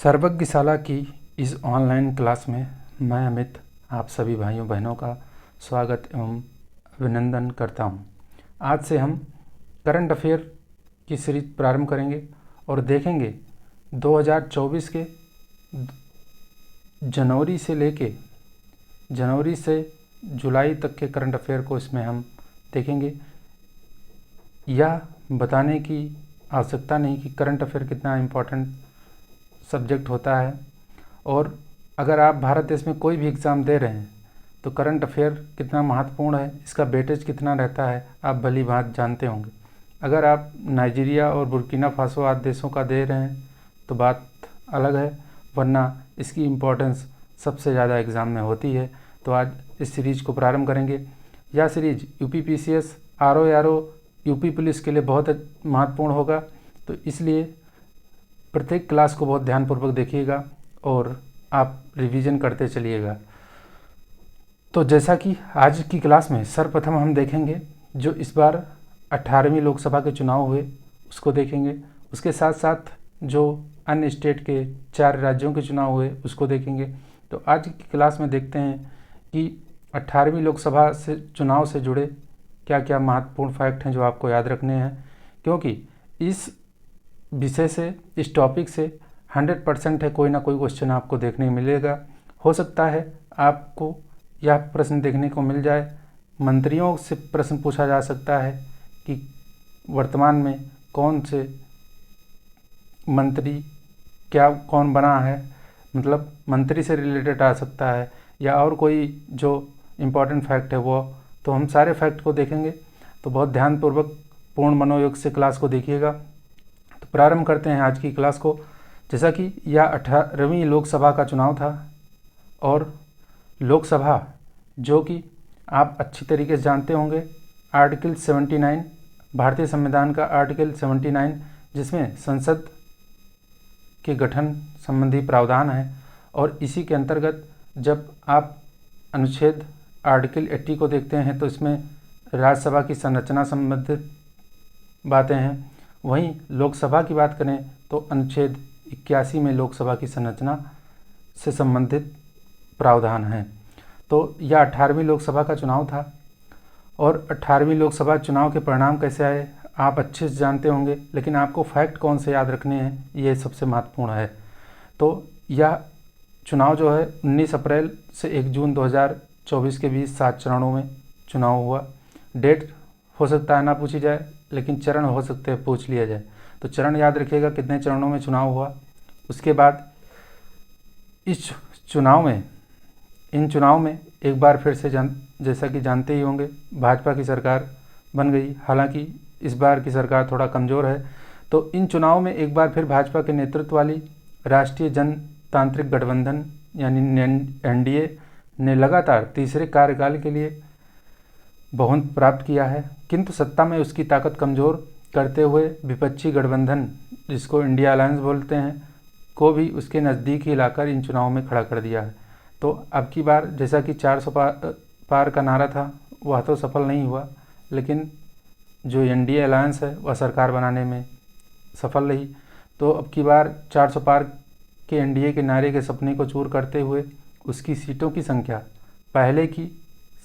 सर्वज्ञशाला की इस online class में मैं अमित आप सभी भाइयों बहनों का स्वागत एवं अभिनंदन करता हूं। आज से हम करंट अफेयर की सीरीज प्रारंभ करेंगे और देखेंगे 2024 के जनवरी से जुलाई तक के करंट अफेयर को इसमें हम देखेंगे। यह बताने की आवश्यकता नहीं कि करंट अफेयर कितना इम्पोर्टेंट सब्जेक्ट होता है, और अगर आप भारत देश में कोई भी एग्ज़ाम दे रहे हैं तो करंट अफेयर कितना महत्वपूर्ण है, इसका वेटेज कितना रहता है, आप भली भांति जानते होंगे। अगर आप नाइजीरिया और बुर्किना फासो आदि देशों का दे रहे हैं तो बात अलग है, वरना इसकी इम्पोर्टेंस सबसे ज़्यादा एग्ज़ाम में होती है। तो आज इस सीरीज़ को प्रारंभ करेंगे। यह series UPPCS, RO UP police के लिए बहुत महत्वपूर्ण होगा, तो इसलिए प्रत्येक क्लास को बहुत ध्यानपूर्वक देखिएगा और आप रिवीजन करते चलिएगा। तो जैसा कि आज की क्लास में सर्वप्रथम हम देखेंगे जो इस बार 18वीं लोकसभा के चुनाव हुए उसको देखेंगे। उसके साथ साथ जो अन्य स्टेट के 4 राज्यों के चुनाव हुए उसको देखेंगे। तो आज की क्लास में देखते हैं कि 18वीं लोकसभा से चुनाव से जुड़े क्या क्या महत्वपूर्ण फैक्ट हैं जो आपको याद रखने हैं, क्योंकि इस विषय से, इस टॉपिक से 100% है कोई ना कोई क्वेश्चन आपको देखने मिलेगा। हो सकता है आपको यह प्रश्न देखने को मिल जाए, मंत्रियों से प्रश्न पूछा जा सकता है कि वर्तमान में कौन से मंत्री कौन बना है, मतलब मंत्री से रिलेटेड आ सकता है, या और कोई जो इम्पोर्टेंट फैक्ट है वो। तो हम सारे फैक्ट को देखेंगे, तो बहुत ध्यानपूर्वक पूर्ण मनोयोग से क्लास को देखिएगा। तो प्रारंभ करते हैं आज की क्लास को। जैसा कि यह 18वीं लोकसभा का चुनाव था, और लोकसभा जो कि आप अच्छी तरीके से जानते होंगे, आर्टिकल 79 भारतीय संविधान का आर्टिकल 79, जिसमें संसद के गठन संबंधी प्रावधान है, और इसी के अंतर्गत जब आप अनुच्छेद आर्टिकल 80 को देखते हैं तो इसमें राज्यसभा की संरचना संबंधित बातें हैं। वहीं लोकसभा की बात करें तो अनुच्छेद 81 में लोकसभा की संरचना से संबंधित प्रावधान हैं। तो यह 18वीं लोकसभा का चुनाव था, और 18वीं लोकसभा चुनाव के परिणाम कैसे आए आप अच्छे से जानते होंगे, लेकिन आपको फैक्ट कौन से याद रखने हैं ये सबसे महत्वपूर्ण है। तो यह चुनाव जो है 19 अप्रैल से 1 जून 2024 के बीच 7 चरणों में चुनाव हुआ। डेट हो सकता है ना पूछी जाए, लेकिन चरण हो सकते हैं पूछ लिया जाए। तो चरण याद रखिएगा कितने चरणों में चुनाव हुआ। उसके बाद इन चुनाव में एक बार फिर से जैसा कि जानते ही होंगे भाजपा की सरकार बन गई। हालांकि इस बार की सरकार थोड़ा कमज़ोर है। तो इन चुनाव में एक बार फिर भाजपा के नेतृत्व वाली राष्ट्रीय जनतांत्रिक गठबंधन यानी NDA ने लगातार तीसरे कार्यकाल के लिए बहुमत प्राप्त किया है, किंतु सत्ता में उसकी ताकत कमज़ोर करते हुए विपक्षी गठबंधन, जिसको इंडिया अलायंस बोलते हैं, को भी उसके नज़दीक ही लाकर इन चुनाव में खड़ा कर दिया है। तो अब की बार जैसा कि 400 पार का नारा था वह तो सफल नहीं हुआ, लेकिन जो NDA अलायंस है वह सरकार बनाने में सफल रही। तो अब की बार 400 पार के NDA के नारे के सपने को चूर करते हुए उसकी सीटों की संख्या पहले की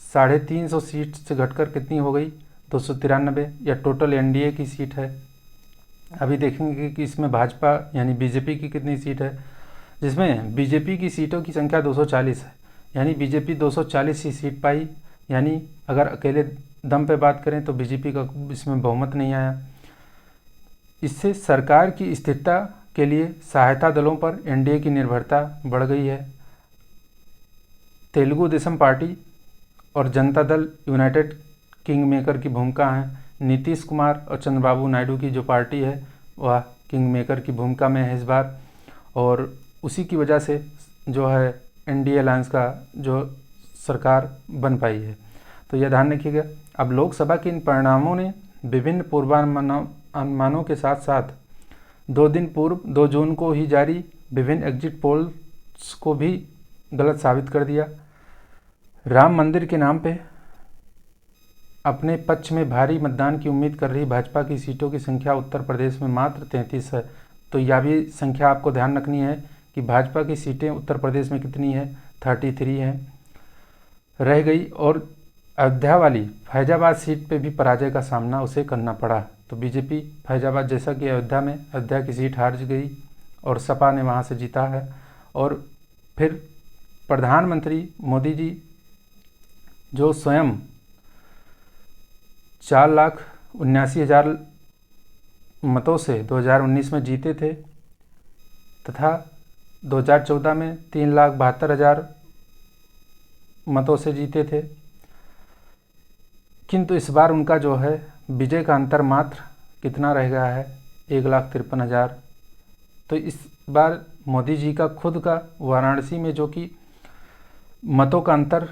350 सीट से घटकर कितनी हो गई, 293, या टोटल NDA की सीट है। अभी देखेंगे कि इसमें भाजपा यानी BJP की कितनी सीट है, जिसमें BJP की सीटों की संख्या 240 है, यानी BJP 240 ही सीट पाई। यानी अगर अकेले दम पे बात करें तो BJP का इसमें बहुमत नहीं आया। इससे सरकार की स्थिरता के लिए सहायता दलों पर NDA की निर्भरता बढ़ गई है। तेलुगु देशम पार्टी और Janata Dal United king maker की भूमिका है। नीतीश कुमार और चंद्रबाबू नायडू की जो पार्टी है वह किंग मेकर की भूमिका में है इस बार, और उसी की वजह से जो है NDA अलायंस का जो सरकार बन पाई है। तो यह ध्यान रखिएगा। अब लोकसभा के इन परिणामों ने विभिन्न पूर्वानुमानों के साथ साथ 2 दिन पूर्व 2 जून को ही जारी विभिन्न एग्जिट पोल्स को भी गलत साबित कर दिया। राम मंदिर के नाम पे अपने पक्ष में भारी मतदान की उम्मीद कर रही भाजपा की सीटों की संख्या उत्तर प्रदेश में मात्र 33 है। तो यह भी संख्या आपको ध्यान रखनी है कि भाजपा की सीटें उत्तर प्रदेश में कितनी है, 33 हैं रह गई, और अयोध्या वाली फैजाबाद सीट पे भी पराजय का सामना उसे करना पड़ा। तो बीजेपी फैजाबाद, जैसा कि अयोध्या की सीट हार गई और सपा ने वहाँ से जीता है। और फिर प्रधानमंत्री मोदी जी जो स्वयं 4,79,000 मतों से 2019 में जीते थे तथा 2014 में 3,72,000 मतों से जीते थे, किंतु इस बार उनका जो है विजय का अंतर मात्र कितना रह गया है, 1,53,000। तो इस बार मोदी जी का खुद का वाराणसी में जो कि मतों का अंतर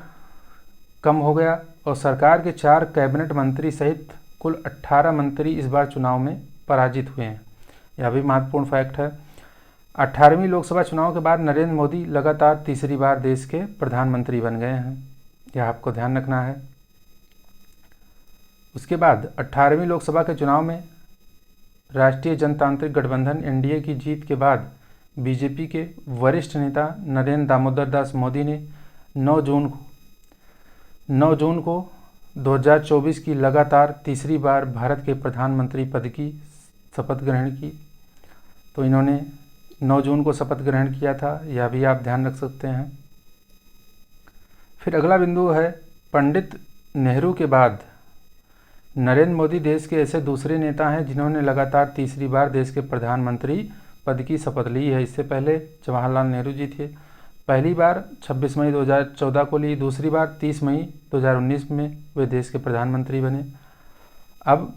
कम हो गया, और सरकार के 4 कैबिनेट मंत्री सहित कुल 18 मंत्री इस बार चुनाव में पराजित हुए हैं। यह भी महत्वपूर्ण फैक्ट है। 18वीं लोकसभा चुनाव के बाद नरेंद्र मोदी लगातार तीसरी बार देश के प्रधानमंत्री बन गए हैं, यह आपको ध्यान रखना है। उसके बाद 18वीं लोकसभा के चुनाव में राष्ट्रीय जनतांत्रिक गठबंधन एनडीए की जीत के बाद बीजेपी के वरिष्ठ नेता नरेंद्र दामोदर दास मोदी ने 9 जून को 2024 की लगातार तीसरी बार भारत के प्रधानमंत्री पद की शपथ ग्रहण की। तो इन्होंने 9 जून को शपथ ग्रहण किया था, यह भी आप ध्यान रख सकते हैं। फिर अगला बिंदु है, पंडित नेहरू के बाद नरेंद्र मोदी देश के ऐसे दूसरे नेता हैं जिन्होंने लगातार तीसरी बार देश के प्रधानमंत्री पद की शपथ ली है। इससे पहले जवाहरलाल नेहरू जी थे, पहली बार 26 मई 2014 को ली, दूसरी बार 30 मई 2019 में वे देश के प्रधानमंत्री बने। अब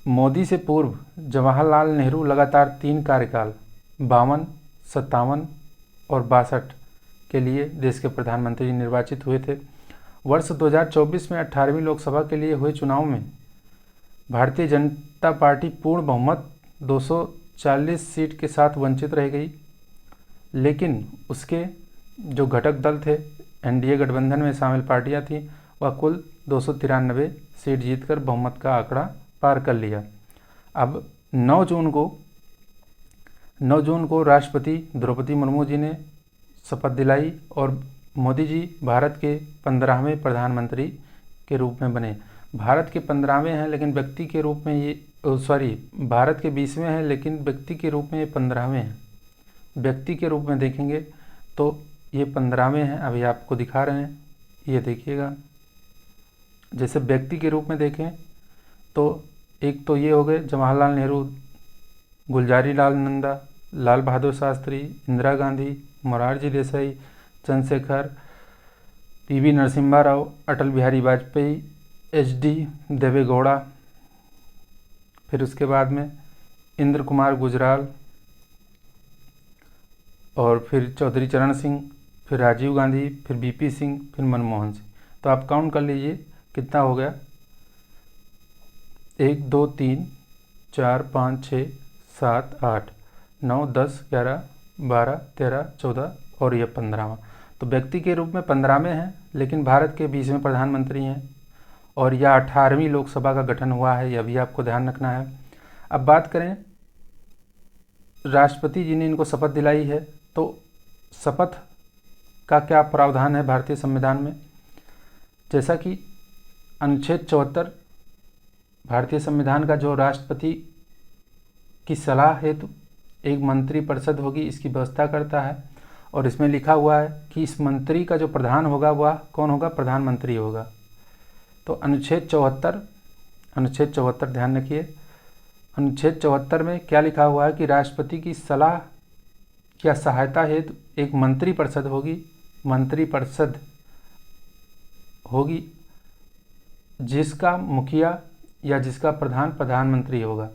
मोदी से पूर्व जवाहरलाल नेहरू लगातार 3 कार्यकाल 52, 57 और 62 के लिए देश के प्रधानमंत्री निर्वाचित हुए थे। वर्ष 2024 में 18वीं लोकसभा के लिए हुए चुनाव में भारतीय जनता पार्टी पूर्ण बहुमत 240 सीट के साथ वंचित रह गई, लेकिन उसके जो घटक दल थे, एनडीए गठबंधन में शामिल पार्टियां थीं, वह कुल 293 सीट जीतकर बहुमत का आंकड़ा पार कर लिया। अब 9 जून को राष्ट्रपति द्रौपदी मुर्मू जी ने शपथ दिलाई और मोदी जी भारत के 15वें प्रधानमंत्री के रूप में बने। भारत के 15वें हैं, लेकिन व्यक्ति के रूप में भारत के 20वें हैं, लेकिन व्यक्ति के रूप में ये 15वें हैं। व्यक्ति के रूप में देखेंगे तो ये 15वें हैं, अभी आपको दिखा रहे हैं, ये देखिएगा। जैसे व्यक्ति के रूप में देखें तो एक तो ये हो गए जवाहरलाल नेहरू, गुलजारी लाल नंदा, लाल बहादुर शास्त्री, इंदिरा गांधी, मोरारजी देसाई, चंद्रशेखर, पीवी नरसिम्हा राव, अटल बिहारी वाजपेयी, एचडी देवेगौड़ा, फिर उसके बाद में इंद्र कुमार गुजराल, और फिर चौधरी चरण सिंह, फिर राजीव गांधी, फिर बीपी सिंह, फिर मनमोहन सिंह। तो आप काउंट कर लीजिए कितना हो गया, 1 2 3 4 5 6 7 8 9 10 11 12 13 14 और ये 15वां। तो व्यक्ति के रूप में 15वें हैं, लेकिन भारत के 20वें प्रधानमंत्री हैं, और यह 18वीं लोकसभा का गठन हुआ है, यह भी आपको ध्यान रखना है। अब बात करें, राष्ट्रपति जी ने इनको शपथ दिलाई है, तो शपथ का क्या प्रावधान है भारतीय संविधान में। जैसा कि अनुच्छेद 74 भारतीय संविधान का जो राष्ट्रपति की सलाह हेतु एक मंत्री परिषद होगी, इसकी व्यवस्था करता है, और इसमें लिखा हुआ है कि इस मंत्री का जो प्रधान होगा वह कौन होगा, प्रधानमंत्री होगा। तो अनुच्छेद 74 ध्यान रखिए, अनुच्छेद 74 में क्या लिखा हुआ है कि राष्ट्रपति की सलाह या सहायता हेतु एक मंत्री परिषद होगी जिसका मुखिया या जिसका प्रधान प्रधानमंत्री होगा।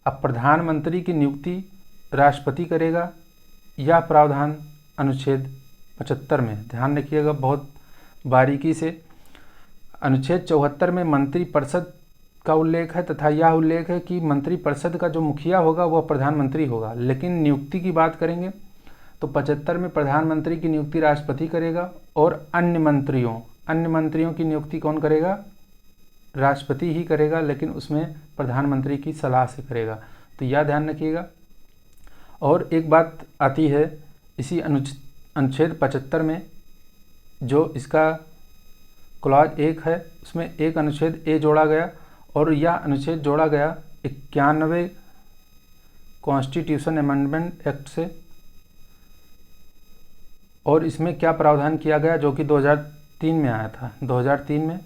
अब प्रधानमंत्री की नियुक्ति राष्ट्रपति करेगा, यह प्रावधान अनुच्छेद 75 में, ध्यान रखिएगा बहुत बारीकी से। अनुच्छेद 74 में मंत्री परिषद का उल्लेख है तथा यह उल्लेख है कि मंत्री परिषद का जो मुखिया होगा वह प्रधानमंत्री होगा, लेकिन नियुक्ति की बात करेंगे तो 75 में प्रधानमंत्री की नियुक्ति राष्ट्रपति करेगा, और अन्य मंत्रियों की नियुक्ति कौन करेगा, राष्ट्रपति ही करेगा, लेकिन उसमें प्रधानमंत्री की सलाह से करेगा। तो यह ध्यान रखिएगा। और एक बात आती है इसी अनुच्छेद 75 में जो इसका क्लॉज 1 है उसमें एक अनुच्छेद ए जोड़ा गया और यह अनुच्छेद जोड़ा गया 91 कॉन्स्टिट्यूशन अमेंडमेंट एक्ट से। और इसमें क्या प्रावधान किया गया जो कि 2003 में आया था, 2003 में।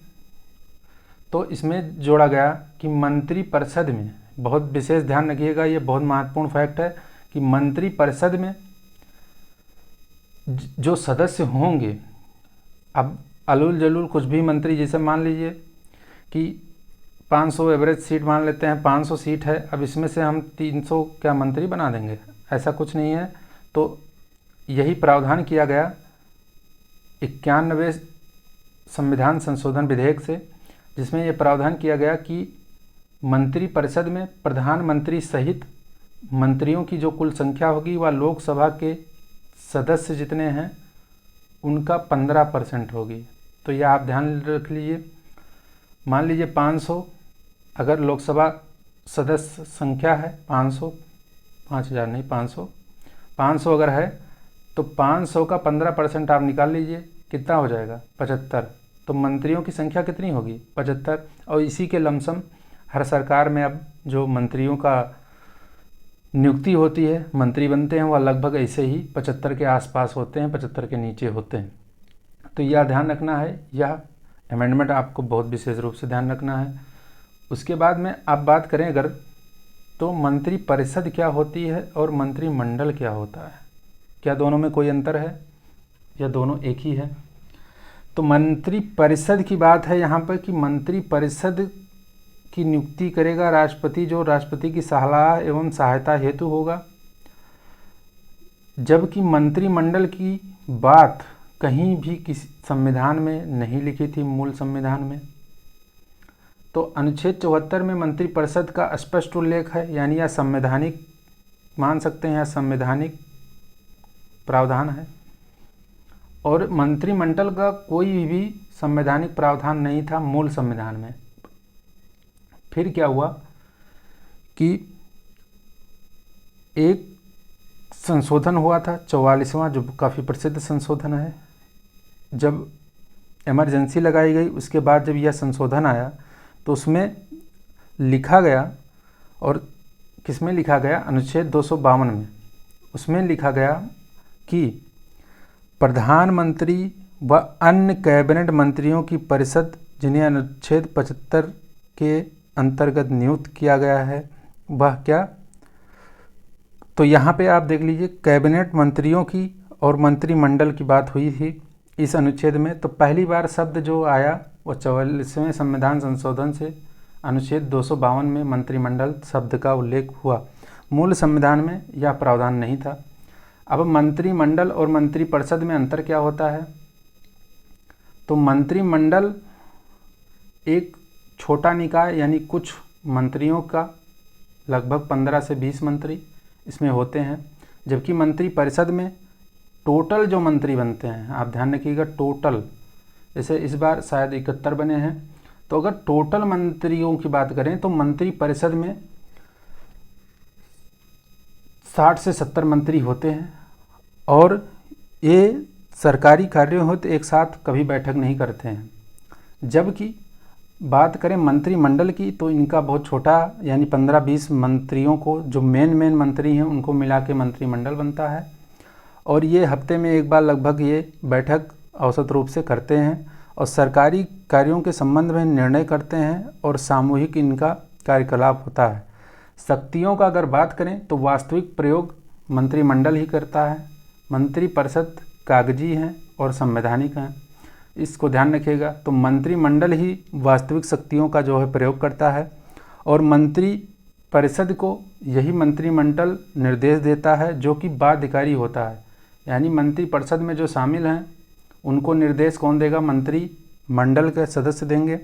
तो इसमें जोड़ा गया कि मंत्रिपरिषद में, बहुत विशेष ध्यान रखिएगा, ये बहुत महत्वपूर्ण फैक्ट है कि मंत्रिपरिषद में जो सदस्य होंगे, अब अलूल जलूल कुछ भी मंत्री, जैसे मान लीजिए कि 500 एवरेज सीट मान लेते हैं, 500 सीट है, अब इसमें से हम 300 क्या मंत्री बना देंगे, ऐसा कुछ नहीं है। तो यही प्रावधान किया गया 91वें संविधान संशोधन विधेयक से, जिसमें यह प्रावधान किया गया कि मंत्रिपरिषद में प्रधानमंत्री सहित मंत्रियों की जो कुल संख्या होगी वह लोकसभा के सदस्य जितने हैं उनका 15% होगी। तो यह आप ध्यान रख लीजिए। मान लीजिए 500 अगर लोकसभा सदस्य संख्या है, 500, 5000 नहीं, 500 अगर है तो 500 का 15% आप निकाल लीजिए, कितना हो जाएगा, 75। तो मंत्रियों की संख्या कितनी होगी, 75। और इसी के लमसम हर सरकार में अब जो मंत्रियों का नियुक्ति होती है, मंत्री बनते हैं, वह लगभग ऐसे ही 75 के आसपास होते हैं, 75 के नीचे होते हैं। तो यह ध्यान रखना है, यह अमेंडमेंट आपको बहुत विशेष रूप से ध्यान रखना है। उसके बाद में आप बात करें अगर, तो मंत्रिपरिषद क्या होती है और मंत्रिमंडल क्या होता है, क्या दोनों में कोई अंतर है या दोनों एक ही है? तो मंत्रिपरिषद की बात है यहाँ पर कि मंत्रिपरिषद की नियुक्ति करेगा राष्ट्रपति, जो राष्ट्रपति की सलाह एवं सहायता हेतु होगा। जबकि मंत्रिमंडल की बात कहीं भी किसी संविधान में नहीं लिखी थी, मूल संविधान में। तो अनुच्छेद 74 में मंत्रिपरिषद का स्पष्ट उल्लेख है, यानी यह संवैधानिक मान सकते हैं, यह संवैधानिक प्रावधान है। और मंत्रिमंडल का कोई भी संवैधानिक प्रावधान नहीं था मूल संविधान में। फिर क्या हुआ कि एक संशोधन हुआ था 44वां, जो काफ़ी प्रसिद्ध संशोधन है। जब इमरजेंसी लगाई गई उसके बाद जब यह संशोधन आया तो उसमें लिखा गया, और किसमें लिखा गया, अनुच्छेद 252 में। उसमें लिखा गया कि प्रधानमंत्री व अन्य कैबिनेट मंत्रियों की परिषद जिन्हें अनुच्छेद 75 के अंतर्गत नियुक्त किया गया है, वह क्या, तो यहाँ पे आप देख लीजिए कैबिनेट मंत्रियों की और मंत्रिमंडल की बात हुई थी इस अनुच्छेद में। तो पहली बार शब्द जो आया वो 44वें संविधान संशोधन से अनुच्छेद 252 में मंत्रिमंडल शब्द का उल्लेख हुआ। मूल संविधान में यह प्रावधान नहीं था। अब मंत्रिमंडल और मंत्रिपरिषद में अंतर क्या होता है? तो मंत्रिमंडल एक छोटा निकाय, यानी कुछ मंत्रियों का लगभग 15 से 20 मंत्री इसमें होते हैं। जबकि मंत्रिपरिषद में टोटल जो मंत्री बनते हैं, आप ध्यान रखिएगा, टोटल, जैसे इस बार शायद 71 बने हैं, तो अगर टोटल मंत्रियों की बात करें तो मंत्रिपरिषद में 60 से 70 मंत्री होते हैं। और ये सरकारी कार्यों हो तो एक साथ कभी बैठक नहीं करते हैं। जबकि बात करें मंत्रिमंडल की तो इनका बहुत छोटा, यानी 15-20 मंत्रियों को, जो मेन मंत्री हैं उनको मिला के मंत्रिमंडल बनता है। और ये हफ्ते में एक बार लगभग ये बैठक औसत रूप से करते हैं और सरकारी कार्यों के संबंध में निर्णय करते हैं और सामूहिक इनका कार्यकलाप होता है। शक्तियों का अगर बात करें तो वास्तविक प्रयोग मंत्रिमंडल ही करता है। मंत्रिपरिषद कागजी हैं और संवैधानिक हैं, इसको ध्यान रखिएगा। तो मंत्रिमंडल ही वास्तविक शक्तियों का जो है प्रयोग करता है और मंत्रिपरिषद को यही मंत्रिमंडल निर्देश देता है, जो कि बाध्यकारी होता है। यानी मंत्रिपरिषद में जो शामिल हैं उनको निर्देश कौन देगा? मंत्रिमंडल के सदस्य देंगे।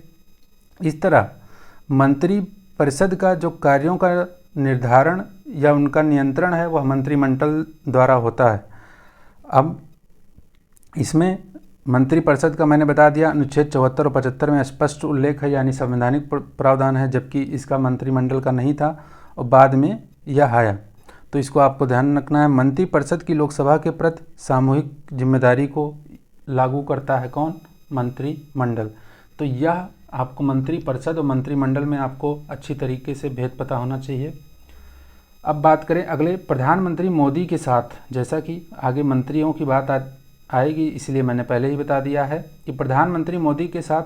इस तरह मंत्रिपरिषद का जो कार्यों का निर्धारण या उनका नियंत्रण है वह मंत्रिमंडल द्वारा होता है। अब इसमें मंत्रिपरिषद का मैंने बता दिया, अनुच्छेद 74 और 75 में स्पष्ट उल्लेख है, यानी संवैधानिक प्रावधान है, जबकि इसका मंत्रिमंडल का नहीं था और बाद में यह आया। तो इसको आपको ध्यान रखना है। मंत्रिपरिषद की लोकसभा के प्रति सामूहिक जिम्मेदारी को लागू करता है कौन? मंत्रिमंडल। तो यह आपको मंत्रिपरिषद और मंत्रिमंडल में आपको अच्छी तरीके से भेद पता होना चाहिए। अब बात करें अगले, प्रधानमंत्री मोदी के साथ, जैसा कि आगे मंत्रियों की बात आएगी इसलिए मैंने पहले ही बता दिया है कि प्रधानमंत्री मोदी के साथ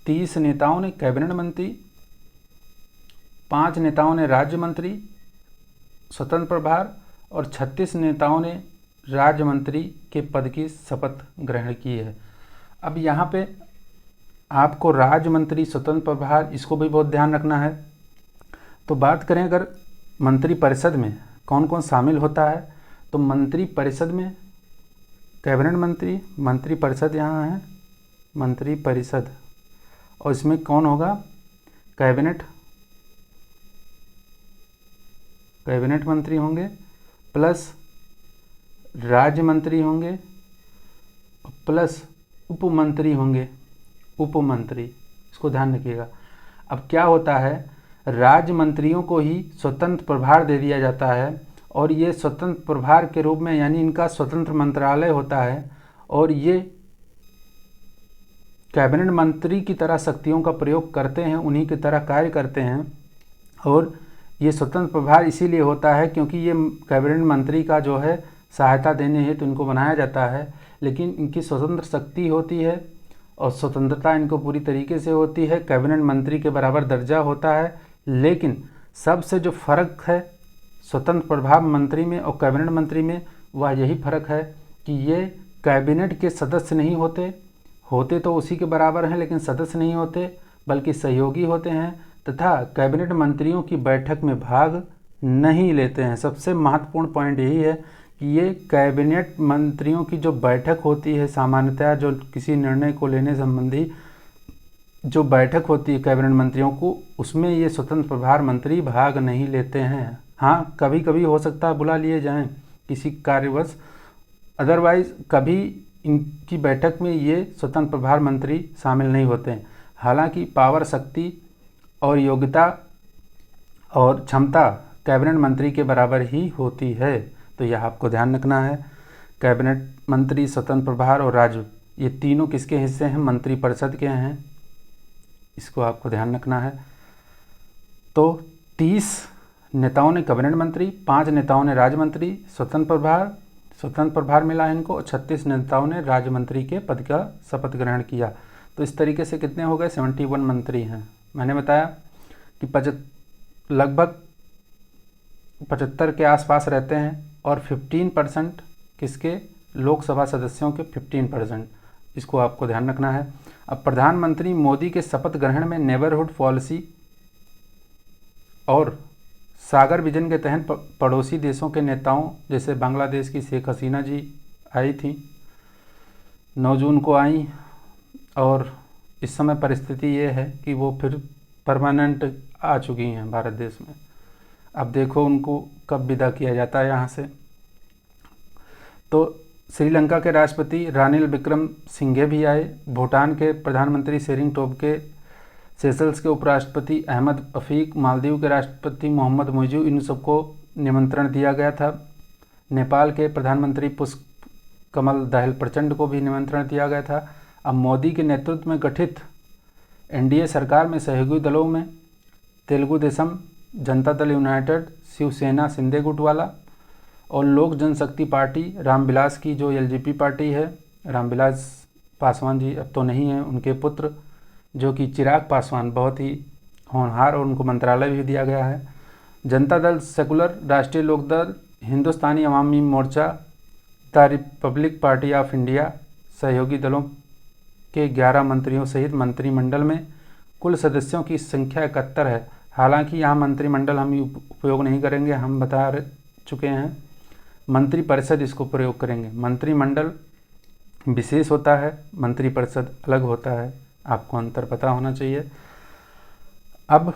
30 नेताओं ने कैबिनेट मंत्री, 5 नेताओं ने राज्य मंत्री स्वतंत्र प्रभार और 36 नेताओं ने राज्य मंत्री के पद की शपथ ग्रहण की है। अब यहाँ पे आपको राज्य मंत्री स्वतंत्र प्रभार इसको भी बहुत ध्यान रखना है। तो बात करें अगर मंत्रिपरिषद में कौन कौन शामिल होता है, तो मंत्रिपरिषद में कैबिनेट मंत्री, मंत्रिपरिषद यहाँ है मंत्रिपरिषद, और इसमें कौन होगा? कैबिनेट मंत्री होंगे, प्लस राज्य मंत्री होंगे, प्लस उपमंत्री होंगे, उपमंत्री, इसको ध्यान रखिएगा। अब क्या होता है, राज्य मंत्रियों को ही स्वतंत्र प्रभार दे दिया जाता है और ये स्वतंत्र प्रभार के रूप में, यानी इनका स्वतंत्र मंत्रालय होता है और ये कैबिनेट मंत्री की तरह शक्तियों का प्रयोग करते हैं, उन्हीं की तरह कार्य करते हैं। और ये स्वतंत्र प्रभार इसीलिए होता है क्योंकि ये कैबिनेट मंत्री का जो है सहायता देने हेतु इनको बनाया जाता है, लेकिन इनकी स्वतंत्र शक्ति होती है और स्वतंत्रता इनको पूरी तरीके से होती है, कैबिनेट मंत्री के बराबर दर्जा होता है। लेकिन सबसे जो फ़र्क है स्वतंत्र प्रभार मंत्री में और कैबिनेट मंत्री में, वह यही फ़र्क है कि ये कैबिनेट के सदस्य नहीं होते तो उसी के बराबर हैं, लेकिन सदस्य नहीं होते बल्कि सहयोगी होते हैं, तथा कैबिनेट मंत्रियों की बैठक में भाग नहीं लेते हैं। सबसे महत्वपूर्ण पॉइंट यही है कि ये कैबिनेट मंत्रियों की जो बैठक होती है, सामान्यतः जो किसी निर्णय को लेने संबंधी जो बैठक होती है कैबिनेट मंत्रियों को, उसमें ये स्वतंत्र प्रभार मंत्री भाग नहीं लेते हैं। हाँ, कभी कभी हो सकता है बुला लिए जाएं किसी कार्यवश, अदरवाइज कभी इनकी बैठक में ये स्वतंत्र प्रभार मंत्री शामिल नहीं होते हैं। हालांकि पावर, शक्ति और योग्यता और क्षमता कैबिनेट मंत्री के बराबर ही होती है, तो यह आपको ध्यान रखना है। कैबिनेट मंत्री, स्वतंत्र प्रभार और राज्य, ये तीनों किसके हिस्से हैं? मंत्रिपरिषद के हैं, इसको आपको ध्यान रखना है। तो 30 नेताओं ने कैबिनेट मंत्री, 5 नेताओं ने राज्य मंत्री, स्वतंत्र प्रभार मिला इनको, और 36 नेताओं ने राज्य मंत्री के पद का शपथ ग्रहण किया। तो इस तरीके से कितने हो गए? 71 मंत्री हैं। मैंने बताया कि लगभग 75 के आसपास रहते हैं और 15% किसके? लोकसभा सदस्यों के 15%, इसको आपको ध्यान रखना है। अब प्रधानमंत्री मोदी के शपथ ग्रहण में नेबरहुड पॉलिसी और सागर विजन के तहत पड़ोसी देशों के नेताओं, जैसे बांग्लादेश की शेख हसीना जी आई थी, 9 जून को आई, और इस समय परिस्थिति ये है कि वो फिर परमानेंट आ चुकी हैं भारत देश में। अब देखो उनको कब विदा किया जाता है यहाँ से। तो श्रीलंका के राष्ट्रपति रानिल विक्रमसिंघे भी आए, भूटान के प्रधानमंत्री शेरिंग टोब्गे, सेशल्स के उपराष्ट्रपति अहमद अफीक, मालदीव के राष्ट्रपति मोहम्मद मुइज़, इन सबको निमंत्रण दिया गया था। नेपाल के प्रधानमंत्री पुष्प कमल दहल प्रचंड को भी निमंत्रण दिया गया था। अब मोदी के नेतृत्व में गठित एनडीए सरकार में सहयोगी दलों में तेलुगु देशम, जनता दल यूनाइटेड, शिवसेना शिंदे गुट वाला और लोक जनशक्ति पार्टी रामविलास की जो एलजेपी पार्टी है, रामविलास पासवान जी अब तो नहीं हैं, उनके पुत्र जो कि चिराग पासवान, बहुत ही होनहार, और उनको मंत्रालय भी दिया गया है। जनता Dal secular, Rashtriya Lok Dal, Hindustani Awami Morcha, the republic party of India, सहयोगी दलों के 11 मंत्रियों सहित मंत्रिमंडल में कुल सदस्यों की संख्या 71 है। हालांकि यहाँ मंत्रिमंडल हम उपयोग नहीं करेंगे, हम बता चुके हैं, मंत्रिपरिषद इसको प्रयोग करेंगे। मंत्रिमंडल विशेष होता है, मंत्रिपरिषद अलग होता है, आपको अंतर पता होना चाहिए। अब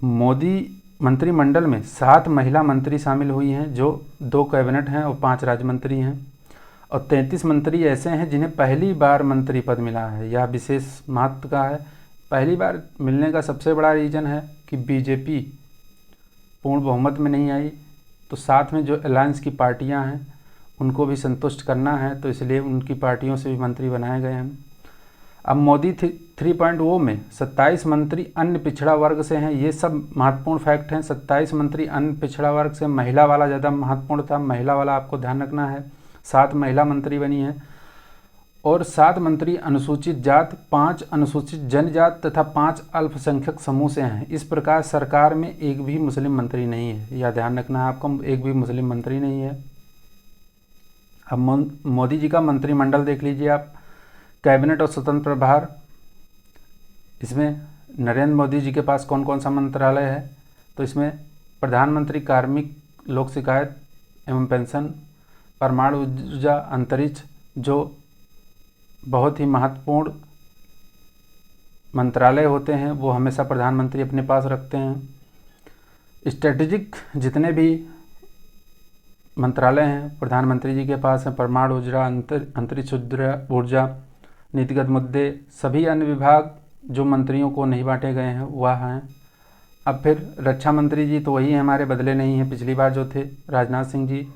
मोदी मंत्रिमंडल में 7 महिला मंत्री शामिल हुई हैं, जो 2 कैबिनेट हैं और 5 राज्य मंत्री हैं, और 33 मंत्री ऐसे हैं जिन्हें पहली बार मंत्री पद मिला है। यह विशेष महत्व का है। पहली बार मिलने का सबसे बड़ा रीज़न है कि बीजेपी पूर्ण बहुमत में नहीं आई, तो साथ में जो अलायंस की पार्टियां हैं उनको भी संतुष्ट करना है, तो इसलिए उनकी पार्टियों से भी मंत्री बनाए गए हैं। अब मोदी 3.0 में 27 मंत्री अन्य पिछड़ा वर्ग से हैं। ये सब महत्वपूर्ण फैक्ट हैं। 27 मंत्री अन्य पिछड़ा वर्ग से, महिला वाला ज़्यादा महत्वपूर्ण था, महिला वाला आपको ध्यान रखना है। 7 महिला मंत्री बनी हैं और 7 मंत्री अनुसूचित जात, 5 अनुसूचित जनजात तथा 5 अल्पसंख्यक समूह से हैं। इस प्रकार सरकार में एक भी मुस्लिम मंत्री नहीं है, यह ध्यान रखना है आपको, एक भी मुस्लिम मंत्री नहीं है। अब मोदी जी का मंत्रिमंडल देख लीजिए आप। कैबिनेट और स्वतंत्र प्रभार, इसमें नरेंद्र मोदी जी के पास कौन कौन सा मंत्रालय है, तो इसमें प्रधानमंत्री कार्मिक लोक शिकायत एवं पेंशन, परमाणु ऊर्जा, अंतरिक्ष, जो बहुत ही महत्वपूर्ण मंत्रालय होते हैं वो हमेशा प्रधानमंत्री अपने पास रखते हैं। स्ट्रेटेजिक जितने भी मंत्रालय हैं प्रधानमंत्री जी के पास हैं। परमाणु ऊर्जा, अंतरिक्ष ऊर्जा, नीतिगत मुद्दे, सभी अन्य विभाग जो मंत्रियों को नहीं बांटे गए हैं वह हैं। अब फिर रक्षा मंत्री जी तो वही हैं, हमारे बदले नहीं हैं, पिछली बार जो थे राजनाथ सिंह जी,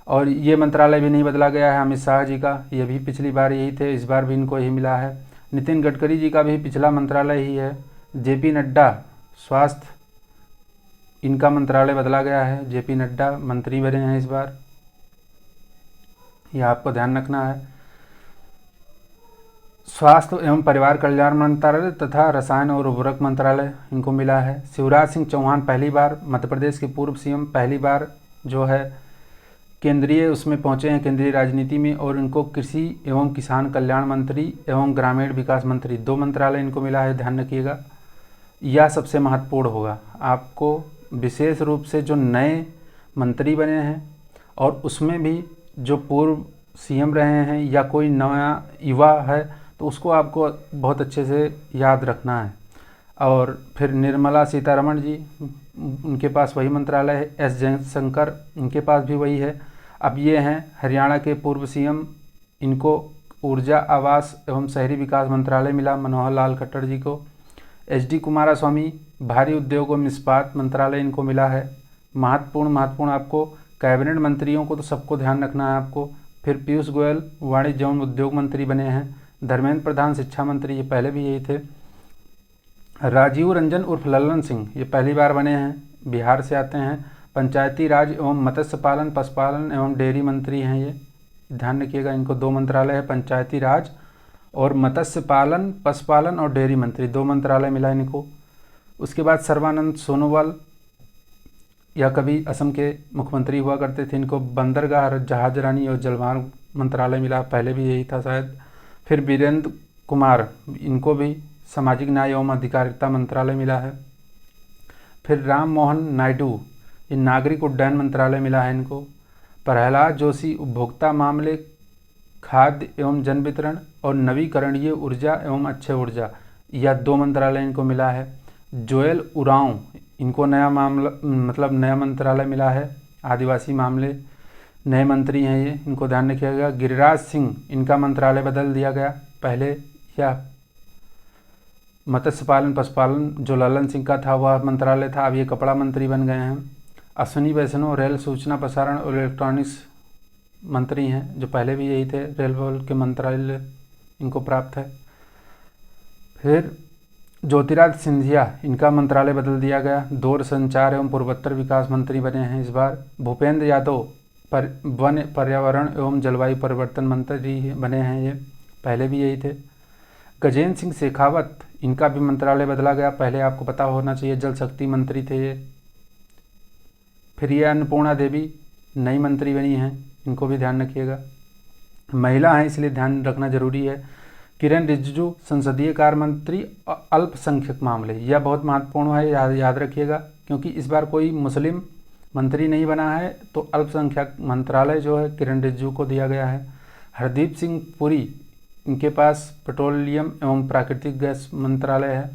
और ये मंत्रालय भी नहीं बदला गया है। अमित शाह जी का, ये भी पिछली बार यही थे, इस बार भी इनको यही मिला है। नितिन गडकरी जी का भी पिछला मंत्रालय ही है। जेपी नड्डा स्वास्थ्य, इनका मंत्रालय बदला गया है, जेपी नड्डा मंत्री बने हैं इस बार, यह आपको ध्यान रखना है। स्वास्थ्य एवं परिवार कल्याण मंत्रालय तथा रसायन और उर्वरक मंत्रालय इनको मिला है। शिवराज सिंह चौहान पहली बार, मध्य प्रदेश के पूर्व सीएम, पहली बार जो है केंद्रीय उसमें पहुंचे हैं, केंद्रीय राजनीति में, और इनको कृषि एवं किसान कल्याण मंत्री एवं ग्रामीण विकास मंत्री 2 मंत्रालय इनको मिला है, ध्यान रखिएगा। यह सबसे महत्वपूर्ण होगा आपको, विशेष रूप से जो नए मंत्री बने हैं और उसमें भी जो पूर्व सीएम रहे हैं या कोई नया युवा है तो उसको आपको बहुत अच्छे से याद रखना है। और फिर निर्मला सीतारमण जी, उनके पास वही मंत्रालय है। एस जयशंकर, इनके पास भी वही है। अब ये हैं हरियाणा के पूर्व सीएम, इनको ऊर्जा, आवास एवं शहरी विकास मंत्रालय मिला मनोहर लाल खट्टर जी को। एच डी कुमारस्वामी, भारी उद्योग एवं इस्पात मंत्रालय इनको मिला है। महत्वपूर्ण आपको कैबिनेट मंत्रियों को तो सबको ध्यान रखना है आपको। फिर पीयूष गोयल वाणिज्य एवं उद्योग मंत्री बने हैं। धर्मेंद्र प्रधान शिक्षा मंत्री, ये पहले भी यही थे। राजीव रंजन उर्फ लल्लन सिंह, ये पहली बार बने हैं, बिहार से आते हैं। पंचायती राज एवं मत्स्य पालन, पशुपालन एवं डेयरी मंत्री हैं ये, ध्यान रखिएगा। इनको 2 मंत्रालय है, पंचायती राज और मत्स्य पालन, पशुपालन और डेयरी मंत्री, 2 मंत्रालय मिला इनको। उसके बाद सर्बानंद सोनोवाल, या कभी असम के मुख्यमंत्री हुआ करते थे, इनको बंदरगाह, जहाजरानी और जलमार्ग मंत्रालय मिला, पहले भी यही था शायद। फिर वीरेंद्र कुमार, इनको भी सामाजिक न्याय एवं अधिकारिता मंत्रालय मिला है। फिर राम मोहन नायडू, ये नागरिक उड्डयन मंत्रालय मिला है इनको। प्रहलाद जोशी, उपभोक्ता मामले, खाद्य एवं जन वितरण और नवीकरणीय ऊर्जा एवं अक्षय ऊर्जा, यह 2 मंत्रालय इनको मिला है। जोएल उरांव, इनको नया मंत्रालय मिला है, आदिवासी मामले, नए मंत्री हैं ये, इनको ध्यान रखिएगा। गिरिराज सिंह, इनका मंत्रालय बदल दिया गया, पहले यह मत्स्य पालन पशुपालन जो लल्लन सिंह का था वह मंत्रालय था, अब ये कपड़ा मंत्री बन गए हैं। अश्विनी वैष्णव रेल सूचना प्रसारण और इलेक्ट्रॉनिक्स मंत्री हैं, जो पहले भी यही थे, रेल के मंत्रालय इनको प्राप्त है। फिर ज्योतिरादित्य सिंधिया, इनका मंत्रालय बदल दिया गया, दूर संचार एवं पूर्वोत्तर विकास मंत्री बने हैं इस बार। भूपेंद्र यादव वन पर्यावरण एवं जलवायु परिवर्तन मंत्री बने हैं ये, पहले भी यही थे। गजेंद्र सिंह शेखावत, इनका भी मंत्रालय बदला गया, पहले आपको पता होना चाहिए, जल शक्ति मंत्री थे ये। फिर ये अन्नपूर्णा देवी नई मंत्री बनी हैं, इनको भी ध्यान रखिएगा, महिला हैं इसलिए ध्यान रखना जरूरी है। किरण रिजिजू संसदीय कार्य मंत्री और अल्पसंख्यक मामले, यह बहुत महत्वपूर्ण है, याद रखिएगा, क्योंकि इस बार कोई मुस्लिम मंत्री नहीं बना है, तो अल्पसंख्यक मंत्रालय जो है किरण रिजिजू को दिया गया है। हरदीप सिंह पुरी, इनके पास पेट्रोलियम एवं प्राकृतिक गैस मंत्रालय है।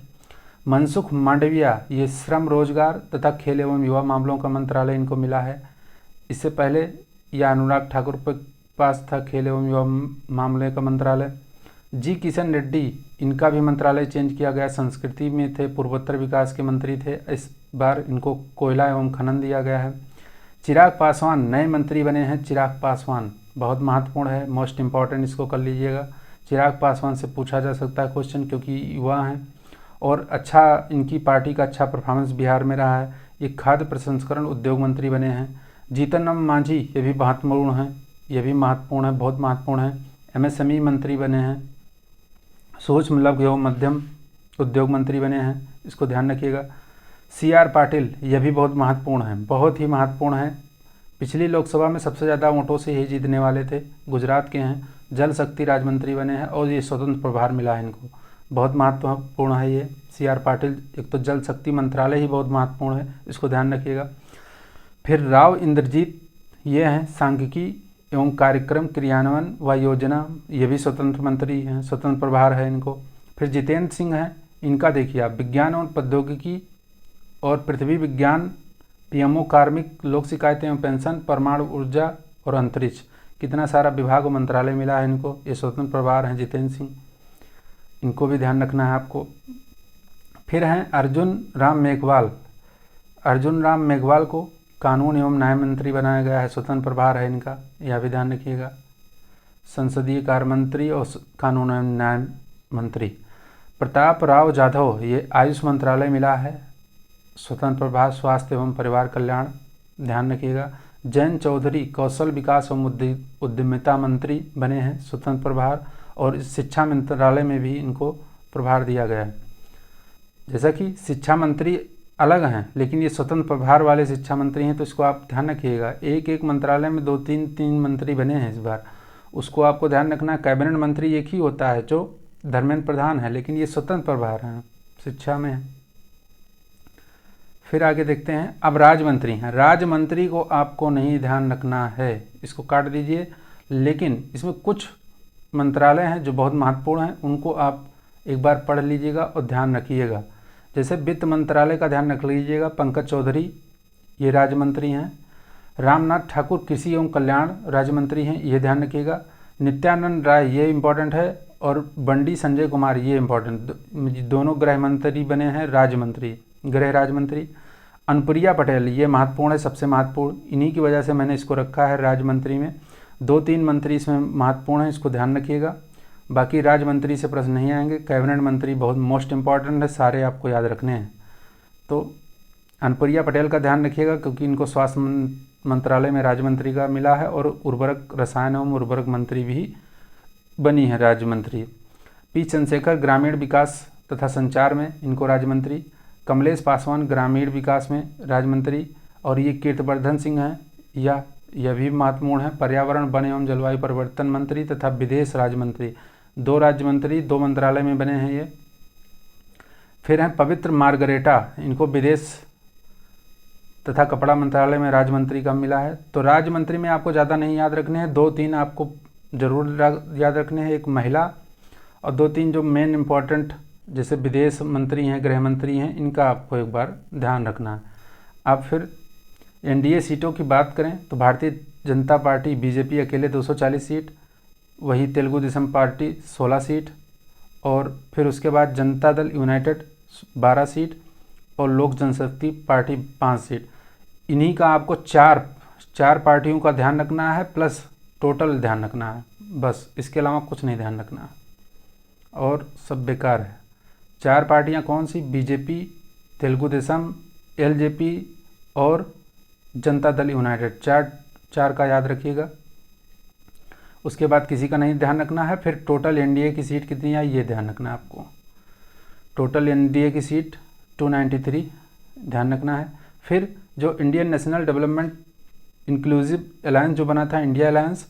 मनसुख मांडविया, ये श्रम रोजगार तथा खेल एवं युवा मामलों का मंत्रालय इनको मिला है। इससे पहले यह अनुराग ठाकुर के पास था, खेल एवं युवा मामले का मंत्रालय। जी किशन रेड्डी, इनका भी मंत्रालय चेंज किया गया, संस्कृति में थे, पूर्वोत्तर विकास के मंत्री थे, इस बार इनको कोयला एवं खनन दिया गया है। चिराग पासवान नए मंत्री बने हैं। चिराग पासवान बहुत महत्वपूर्ण है, मोस्ट इम्पॉर्टेंट, इसको कर लीजिएगा। चिराग पासवान से पूछा जा सकता है क्वेश्चन, क्योंकि युवा हैं और अच्छा इनकी पार्टी का अच्छा परफॉर्मेंस बिहार में रहा है। ये खाद्य प्रसंस्करण उद्योग मंत्री बने हैं। जीतन राम मांझी, ये भी महत्वपूर्ण है, ये भी महत्वपूर्ण है, बहुत महत्वपूर्ण है, एमएसएमई मंत्री बने हैं। सूक्ष्म लघु एवं मध्यम उद्योग मंत्री बने हैं, इसको ध्यान रखिएगा। CR पाटिल, यह भी बहुत महत्वपूर्ण है, बहुत ही महत्वपूर्ण है। पिछली लोकसभा में सबसे ज़्यादा वोटों से ही जीतने वाले थे, गुजरात के हैं। जल शक्ति राज्य मंत्री बने हैं और ये स्वतंत्र प्रभार मिला है इनको, बहुत महत्वपूर्ण है ये CR पाटिल। एक तो जल शक्ति मंत्रालय ही बहुत महत्वपूर्ण है, इसको ध्यान रखिएगा। फिर राव इंद्रजीत, ये हैं सांख्यिकी एवं कार्यक्रम क्रियान्वयन व योजना, ये भी स्वतंत्र मंत्री हैं, स्वतंत्र प्रभार है इनको। फिर जितेंद्र सिंह हैं, इनका देखिए आप, विज्ञान और प्रौद्योगिकी और पृथ्वी विज्ञान, PMO कार्मिक, लोक शिकायत एवं पेंशन, परमाणु ऊर्जा और अंतरिक्ष, कितना सारा विभाग और मंत्रालय मिला है इनको, ये स्वतंत्र प्रभार हैं जितेंद्र सिंह, इनको भी ध्यान रखना है आपको। फिर हैं अर्जुन राम मेघवाल। अर्जुन राम मेघवाल को कानून एवं न्याय मंत्री बनाया गया है, स्वतंत्र प्रभार है इनका, यह भी ध्यान रखिएगा। संसदीय कार्य मंत्री और कानून एवं न्याय मंत्री। प्रताप राव जाधव, ये आयुष मंत्रालय मिला है, स्वतंत्र प्रभार, स्वास्थ्य एवं परिवार कल्याण, ध्यान रखिएगा। जयंत चौधरी कौशल विकास एवं उद्यमिता मंत्री बने हैं, स्वतंत्र प्रभार, और शिक्षा मंत्रालय में भी इनको प्रभार दिया गया है। जैसा कि शिक्षा मंत्री अलग हैं, लेकिन ये स्वतंत्र प्रभार वाले शिक्षा मंत्री हैं, तो इसको आप ध्यान रखिएगा। एक एक मंत्रालय में 2-3 मंत्री बने हैं इस बार, उसको आपको ध्यान रखना। कैबिनेट मंत्री एक ही होता है जो धर्मेंद्र प्रधान है, लेकिन ये स्वतंत्र प्रभार हैं, शिक्षा में है। फिर आगे देखते हैं, अब राज्य मंत्री हैं। राज्य मंत्री को आपको नहीं ध्यान रखना है, इसको काट दीजिए, लेकिन इसमें कुछ मंत्रालय हैं जो बहुत महत्वपूर्ण हैं, उनको आप एक बार पढ़ लीजिएगा और ध्यान रखिएगा। जैसे वित्त मंत्रालय का ध्यान रख लीजिएगा, पंकज चौधरी, ये राज्य मंत्री हैं। रामनाथ ठाकुर कृषि एवं कल्याण राज्य मंत्री हैं, ये ध्यान रखिएगा। नित्यानंद राय, ये इम्पोर्टेंट है, और बंडी संजय कुमार, ये इम्पोर्टेंट, दोनों गृह मंत्री बने हैं, राज्य मंत्री, गृह राज्य मंत्री। अनुप्रिया पटेल, ये महत्वपूर्ण है, सबसे महत्वपूर्ण, इन्हीं की वजह से मैंने इसको रखा है राज्य मंत्री में। 2-3 मंत्री इसमें महत्वपूर्ण है, इसको ध्यान रखिएगा। बाकी राज्य मंत्री से प्रश्न नहीं आएंगे। कैबिनेट मंत्री बहुत मोस्ट इंपॉर्टेंट है, सारे आपको याद रखने हैं। तो अनुप्रिया पटेल का ध्यान रखिएगा, क्योंकि इनको स्वास्थ्य मंत्रालय में राज्य मंत्री का मिला है, और उर्वरक, रसायन एवं उर्वरक मंत्री भी बनी है राज्य मंत्री। पी चंद्रशेखर ग्रामीण विकास तथा संचार में, इनको राज्य मंत्री। कमलेश पासवान ग्रामीण विकास में राज्य मंत्री, और ये कीर्तिवर्धन सिंह हैं, यह भी महत्वपूर्ण है, पर्यावरण, वन एवं जलवायु परिवर्तन मंत्री तथा विदेश राज्य मंत्री। 2 राज्य मंत्री 2 मंत्रालय में बने हैं ये। फिर हैं पवित्र मार्गरेटा, इनको विदेश तथा कपड़ा मंत्रालय में राज्य मंत्री का मिला है। तो राज्य मंत्री में आपको ज़्यादा नहीं याद रखने हैं, 2-3 आपको जरूर याद रखने हैं, एक महिला, और 2-3 जो मेन इम्पॉर्टेंट, जैसे विदेश मंत्री हैं, गृह मंत्री हैं, इनका आपको एक बार ध्यान रखना है। अब फिर NDA सीटों की बात करें तो भारतीय जनता पार्टी BJP अकेले 240 सीट, वही तेलुगु देशम पार्टी 16 सीट, और फिर उसके बाद जनता दल यूनाइटेड 12 सीट, और लोक जनशक्ति पार्टी 5 सीट। इन्हीं का आपको चार पार्टियों का ध्यान रखना है, प्लस टोटल ध्यान रखना है, बस, इसके अलावा कुछ नहीं ध्यान रखना है, और सब बेकार है। 4 पार्टियां कौन सी? BJP, तेलुगु देशम, LJP और जनता दल यूनाइटेड, चार का याद रखिएगा। उसके बाद किसी का नहीं ध्यान रखना है। फिर टोटल NDA की सीट कितनी आई, ये ध्यान रखना है आपको। टोटल NDA की सीट 293 ध्यान रखना है। फिर जो Indian national development inclusive alliance जो बना था, इंडिया अलायंस,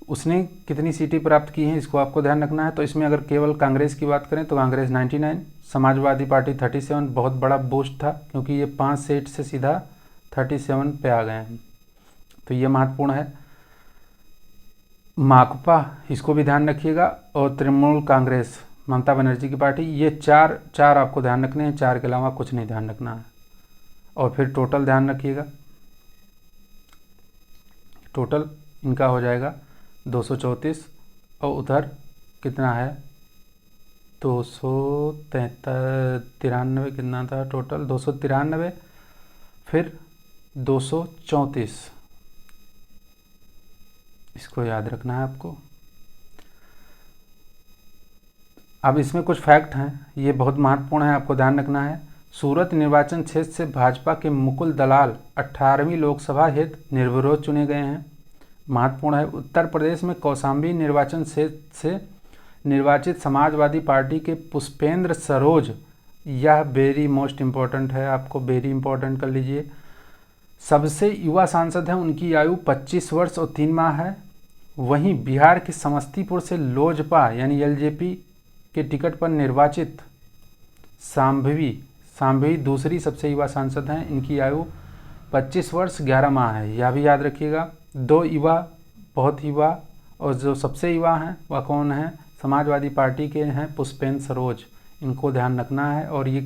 उसने कितनी सीटें प्राप्त की हैं, इसको आपको ध्यान रखना है। तो इसमें अगर केवल कांग्रेस की बात करें तो कांग्रेस 99, समाजवादी पार्टी 37, बहुत बड़ा बूस्ट था, क्योंकि ये 5 सीट से सीधा 37 पे आ गए हैं, तो ये महत्वपूर्ण है। माकपा, इसको भी ध्यान रखिएगा, और तृणमूल कांग्रेस, ममता बनर्जी की पार्टी, ये चार आपको ध्यान रखने हैं, 4 के अलावा कुछ नहीं ध्यान रखना है। और फिर टोटल ध्यान रखिएगा, टोटल इनका हो जाएगा 234, और उधर कितना है 293, कितना था टोटल 293। फिर 234, इसको याद रखना है आपको। अब इसमें कुछ फैक्ट हैं, ये बहुत महत्वपूर्ण है, आपको ध्यान रखना है। सूरत निर्वाचन क्षेत्र से भाजपा के मुकुल दलाल 18वीं लोकसभा हेतु निर्विरोध चुने गए हैं। महत्वपूर्ण है। उत्तर प्रदेश में कौशाम्बी निर्वाचन क्षेत्र से निर्वाचित समाजवादी पार्टी के पुष्पेंद्र सरोज, यह वेरी मोस्ट इम्पोर्टेंट है, आपको वेरी इंपॉर्टेंट कर लीजिए, सबसे युवा सांसद हैं। उनकी आयु 25 वर्ष और 3 माह है। वहीं बिहार के समस्तीपुर से लोजपा यानी एलजेपी के टिकट पर निर्वाचित सांभवी दूसरी सबसे युवा सांसद हैं। इनकी आयु 25 वर्ष 11 माह है, यह भी याद रखिएगा। 2 युवा, बहुत युवा, और जो सबसे युवा हैं वह कौन है? समाजवादी पार्टी के हैं पुष्पेंद्र सरोज, इनको ध्यान रखना है। और ये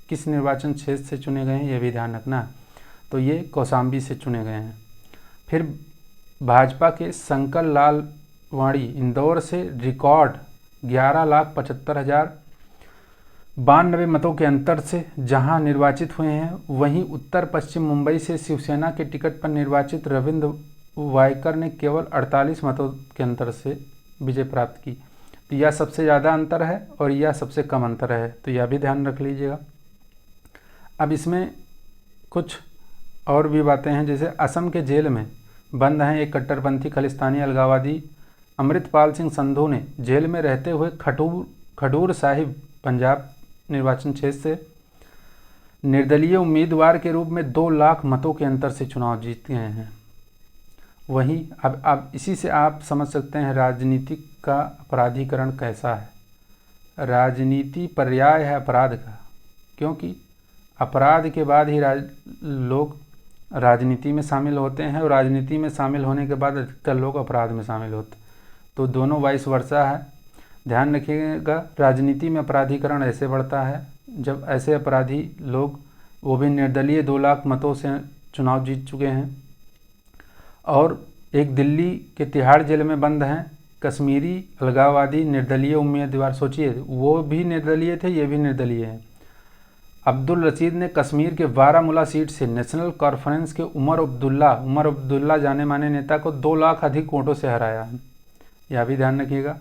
किस निर्वाचन क्षेत्र से चुने गए हैं ये भी ध्यान रखना है। तो ये कौशाम्बी से चुने गए हैं। फिर भाजपा के शंकर लालवाणी इंदौर से रिकॉर्ड 11,75,092 मतों के अंतर से जहां निर्वाचित हुए हैं। वहीं उत्तर पश्चिम मुंबई से शिवसेना के टिकट पर निर्वाचित रविंद्र वायकर ने केवल 48 मतों के अंतर से विजय प्राप्त की। तो यह सबसे ज़्यादा अंतर है और यह सबसे कम अंतर है, तो यह भी ध्यान रख लीजिएगा। अब इसमें कुछ और भी बातें हैं, जैसे असम के जेल में बंद हैं एक कट्टरपंथी खालिस्तानी अलगाववादी अमृतपाल सिंह संधू ने जेल में रहते हुए खडूर साहिब पंजाब निर्वाचन क्षेत्र से निर्दलीय उम्मीदवार के रूप में 2 लाख मतों के अंतर से चुनाव जीत गए हैं। वहीं अब इसी से आप समझ सकते हैं राजनीति का अपराधीकरण कैसा है। राजनीति पर्याय है अपराध का, क्योंकि अपराध के बाद ही लोग राजनीति में शामिल होते हैं और राजनीति में शामिल होने के बाद अधिकतर लोग अपराध में शामिल होते हैं। तो दोनों वाइस वर्सा है, ध्यान रखिएगा। राजनीति में अपराधीकरण ऐसे बढ़ता है जब ऐसे अपराधी लोग, वो भी निर्दलीय, 2 लाख मतों से चुनाव जीत चुके हैं। और एक दिल्ली के तिहाड़ जेल में बंद हैं कश्मीरी अलगाववादी निर्दलीय उम्मीदवार। सोचिए, वो भी निर्दलीय थे, ये भी निर्दलीय हैं। अब्दुल रशीद ने कश्मीर के बारामूला सीट से नेशनल कॉन्फ्रेंस के उमर अब्दुल्ला जाने माने नेता को 2 लाख अधिक वोटों से हराया, यह भी ध्यान रखिएगा।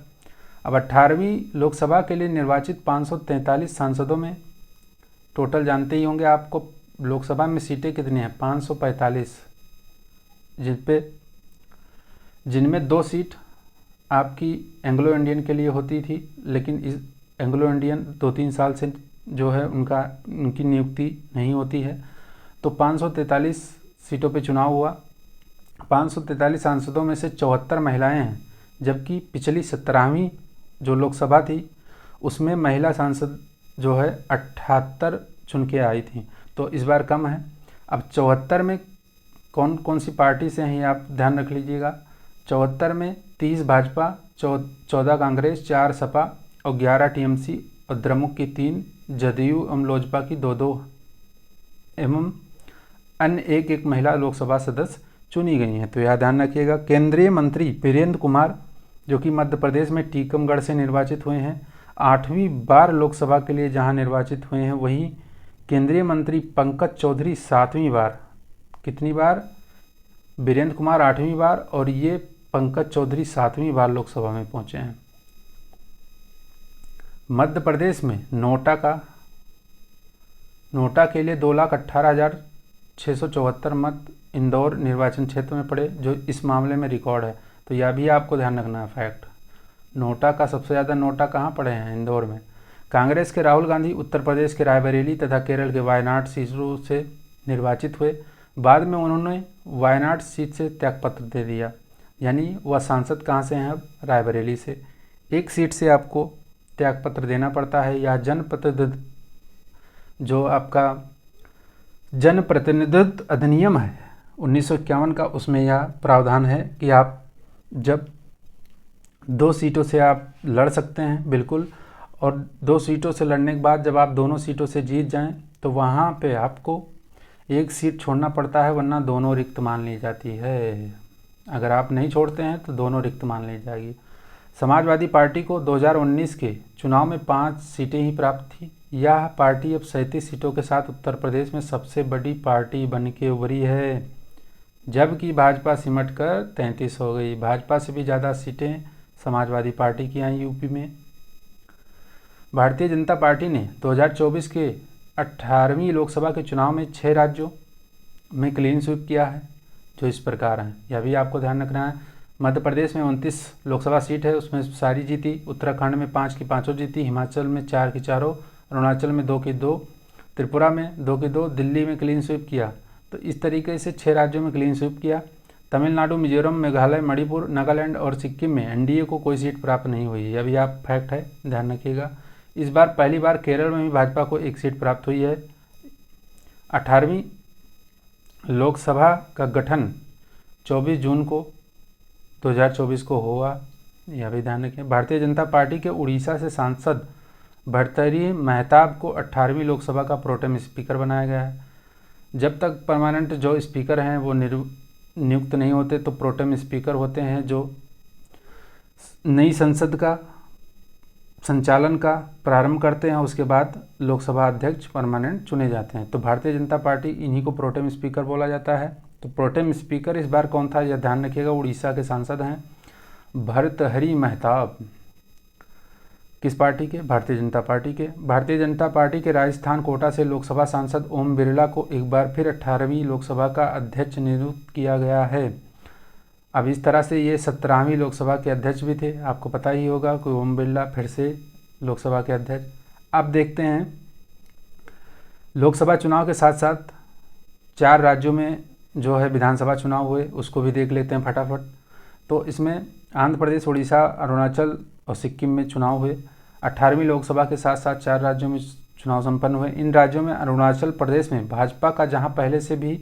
अब 18वीं लोकसभा के लिए निर्वाचित 543 सांसदों में टोटल जानते ही होंगे आपको लोकसभा में सीटें कितनी हैं? 545, जिनमें 2 सीट आपकी एंग्लो इंडियन के लिए होती थी, लेकिन इस एंग्लो इंडियन 2-3 साल से जो है उनकी नियुक्ति नहीं होती है। तो 543 सीटों पे चुनाव हुआ। 543 सांसदों में से 74 महिलाएं हैं, जबकि पिछली 17वीं जो लोकसभा थी उसमें महिला सांसद जो है 78 चुन के आई थी, तो इस बार कम है। अब 74 में कौन कौन सी पार्टी से हैं आप ध्यान रख लीजिएगा। 74 में 30 भाजपा, 14 कांग्रेस, 4 सपा और 11 टीएमसी और द्रमुक की 3, जदयू एवं लोजपा की 2-2 एवं अन्य 1-1 महिला लोकसभा सदस्य चुनी गई हैं। तो यह ध्यान रखिएगा। केंद्रीय मंत्री वीरेंद्र कुमार जो कि मध्य प्रदेश में टीकमगढ़ से निर्वाचित हुए हैं, 8वीं बार लोकसभा के लिए जहां निर्वाचित हुए हैं। वहीं केंद्रीय मंत्री पंकज चौधरी 7वीं बार, कितनी बार? वीरेंद्र कुमार 8वीं बार और ये पंकज चौधरी 7वीं बार लोकसभा में पहुंचे हैं। मध्य प्रदेश में नोटा के लिए 2,18,674 मत इंदौर निर्वाचन क्षेत्र में पड़े, जो इस मामले में रिकॉर्ड है। तो यह भी आपको ध्यान रखना है फैक्ट। नोटा का सबसे ज़्यादा नोटा कहाँ पड़े हैं? इंदौर में। कांग्रेस के राहुल गांधी उत्तर प्रदेश के रायबरेली तथा केरल के वायनाड सीटों से निर्वाचित हुए। बाद में उन्होंने वायनाड सीट से त्यागपत्र दे दिया, यानी वह सांसद कहाँ से हैं? अब रायबरेली से। एक सीट से आपको त्यागपत्र देना पड़ता है। यह जो आपका जनप्रतिनिधित्व अधिनियम है 1951 का, उसमें यह प्रावधान है कि आप जब 2 सीटों से आप लड़ सकते हैं, बिल्कुल, और 2 सीटों से लड़ने के बाद जब आप दोनों सीटों से जीत जाएं तो वहाँ पे आपको एक सीट छोड़ना पड़ता है, वरना दोनों रिक्त मान ली जाती है। अगर आप नहीं छोड़ते हैं तो दोनों रिक्त मान ली जाएगी। समाजवादी पार्टी को 2019 के चुनाव में 5 सीटें ही प्राप्त थी। यह पार्टी अब 37 सीटों के साथ उत्तर प्रदेश में सबसे बड़ी पार्टी बन के उभरी है, जबकि भाजपा सिमट कर 33 हो गई। भाजपा से भी ज़्यादा सीटें समाजवादी पार्टी की आई यूपी में। भारतीय जनता पार्टी ने 2024 के 18वीं लोकसभा के चुनाव में 6 राज्यों में क्लीन स्वीप किया है, जो इस प्रकार हैं। यह भी आपको ध्यान रखना है। मध्य प्रदेश में 29 लोकसभा सीट है, उसमें सारी जीती। उत्तराखंड में 5 की 5 जीती। हिमाचल में 4 की 4, अरुणाचल में 2 की 2, त्रिपुरा में 2 की 2, दिल्ली में क्लीन स्वीप किया। तो इस तरीके से 6 राज्यों में क्लीन स्वीप किया। तमिलनाडु, मिजोरम, मेघालय, मणिपुर, नागालैंड और सिक्किम में एनडीए को कोई सीट प्राप्त नहीं हुई। यह भी आप फैक्ट है, ध्यान रखिएगा। इस बार पहली बार केरल में भी भाजपा को 1 सीट प्राप्त हुई है। 18वीं लोकसभा का गठन 24 जून को 2024 को हुआ, यह भी ध्यान रखें। भारतीय जनता पार्टी के उड़ीसा से सांसद भर्तृहरि महताब को 18वीं लोकसभा का प्रोटेम स्पीकर बनाया गया है। जब तक परमानेंट जो स्पीकर हैं वो नियुक्त नहीं होते, तो प्रोटेम स्पीकर होते हैं जो नई संसद का संचालन का प्रारंभ करते हैं। उसके बाद लोकसभा अध्यक्ष परमानेंट चुने जाते हैं। तो भारतीय जनता पार्टी इन्हीं को प्रोटेम स्पीकर बोला जाता है। तो प्रोटेम स्पीकर इस बार कौन था, यह ध्यान रखिएगा। उड़ीसा के सांसद हैं भर्तृहरि महताब। किस पार्टी के? भारतीय जनता पार्टी के। भारतीय जनता पार्टी के राजस्थान कोटा से लोकसभा सांसद ओम बिरला को एक बार फिर 18वीं लोकसभा का अध्यक्ष नियुक्त किया गया है। अब इस तरह से ये 17वीं लोकसभा के अध्यक्ष भी थे। आपको पता ही होगा कि ओम बिरला फिर से लोकसभा के अध्यक्ष। अब देखते हैं लोकसभा चुनाव के साथ साथ 4 राज्यों में जो है विधानसभा चुनाव हुए, उसको भी देख लेते हैं फटाफट। तो इसमें आंध्र प्रदेश, उड़ीसा, अरुणाचल और सिक्किम में चुनाव हुए। 18वीं लोकसभा के साथ साथ 4 राज्यों में चुनाव संपन्न हुए। इन राज्यों में अरुणाचल प्रदेश में भाजपा का जहां पहले से भी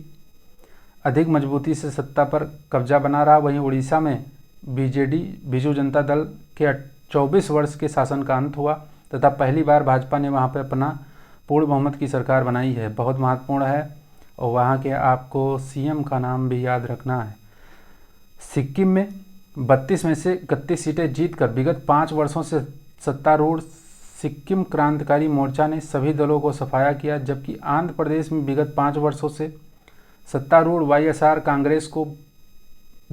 अधिक मजबूती से सत्ता पर कब्जा बना रहा, वहीं उड़ीसा में बीजेडी बीजू जनता दल के 24 वर्ष के शासन का अंत हुआ तथा पहली बार भाजपा ने वहां पर अपना पूर्ण बहुमत की सरकार बनाई है। बहुत महत्वपूर्ण है और वहां के आपको सीएम का नाम भी याद रखना है। सिक्किम में 32 में से 31 सीटें जीतकर विगत 5 वर्षों से सत्तारूढ़ सिक्किम क्रांतिकारी मोर्चा ने सभी दलों को सफाया किया, जबकि आंध्र प्रदेश में विगत 5 वर्षों से सत्तारूढ़ वाईएसआर कांग्रेस को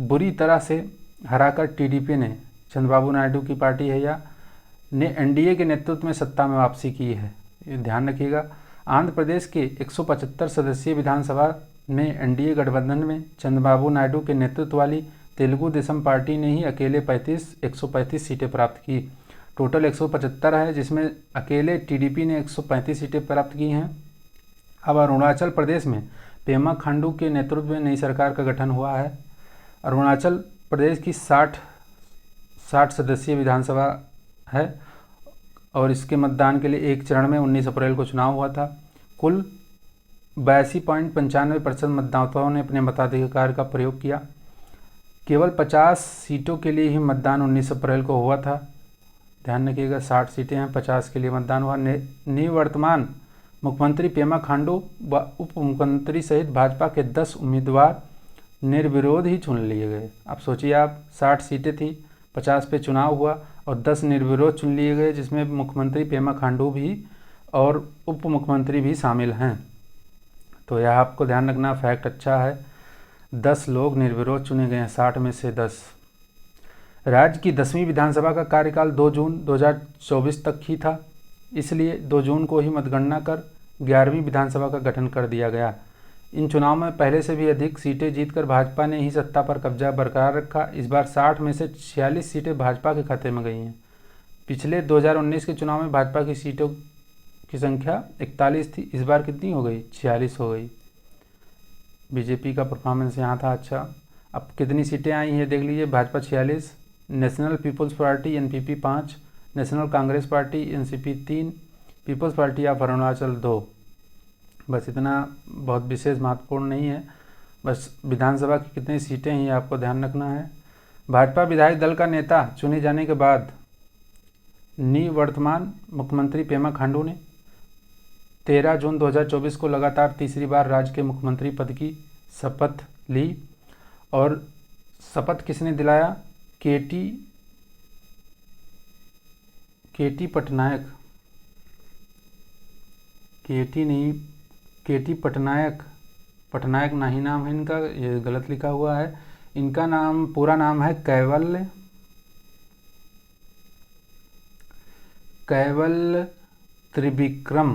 बुरी तरह से हराकर टीडीपी ने, चंद्रबाबू नायडू की पार्टी है या, ने एनडीए के नेतृत्व में सत्ता में वापसी की है। ये ध्यान रखिएगा। आंध्र प्रदेश के 175 सदस्यीय विधानसभा में एनडीए गठबंधन में चंद्रबाबू नायडू के नेतृत्व वाली तेलुगु देशम पार्टी ने ही अकेले 135 सीटें प्राप्त की। टोटल 175 है, जिसमें अकेले टीडीपी ने 135 सीटें प्राप्त की हैं। अब अरुणाचल प्रदेश में पेमा खांडू के नेतृत्व में नई सरकार का गठन हुआ है। अरुणाचल प्रदेश की 60 सदस्यीय विधानसभा है और इसके मतदान के लिए एक चरण में 19 अप्रैल को चुनाव हुआ था। कुल 82.95% मतदाताओं ने अपने मताधिकार का प्रयोग किया। केवल 50 सीटों के लिए ही मतदान 19 अप्रैल को हुआ था। ध्यान रखिएगा, 60 सीटें हैं, 50 के लिए मतदान हुआ। निवर्तमान मुख्यमंत्री पेमा खांडू व उप मुख्यमंत्री सहित भाजपा के 10 उम्मीदवार निर्विरोध ही चुन लिए गए। अब सोचिए आप, 60 सीटें थी, 50 पे चुनाव हुआ और 10 निर्विरोध चुन लिए गए, जिसमें मुख्यमंत्री पेमा खांडू भी और उप मुख्यमंत्री भी शामिल हैं। तो यह आपको ध्यान रखना, फैक्ट अच्छा है। 10 लोग निर्विरोध चुने गए हैं, 60 में से 10। राज्य की 10वीं विधानसभा का कार्यकाल 2 जून 2024 तक ही था, इसलिए 2 जून को ही मतगणना कर 11वीं विधानसभा का गठन कर दिया गया। इन चुनाव में पहले से भी अधिक सीटें जीतकर भाजपा ने ही सत्ता पर कब्जा बरकरार रखा। इस बार 60 में से 46 सीटें भाजपा के खाते में गई हैं। पिछले 2019 के चुनाव में भाजपा की सीटों की संख्या 41 थी, इस बार कितनी हो गई? 46 हो गई। बीजेपी का परफॉर्मेंस यहाँ था अच्छा। अब कितनी सीटें आई हैं देख लीजिए। Bhajpa 46, National People's Party NPP 5, National Congress Party NCP 3, People's Party of Arunachal 2। बस इतना, बहुत विशेष महत्वपूर्ण नहीं है। बस विधानसभा की कितनी सीटें हैं आपको ध्यान रखना है। भाजपा विधायक दल का नेता चुने जाने के बाद निवर्तमान मुख्यमंत्री पेमा खांडू ने 13 जून 2024 को लगातार तीसरी बार राज्य के मुख्यमंत्री पद की शपथ ली। और शपथ किसने दिलाया? केटी पटनायक केटी नहीं, केटी पटनायक, पटनायक नहीं नाम है इनका, ये गलत लिखा हुआ है। इनका नाम, पूरा नाम है कैवल्य त्रिविक्रम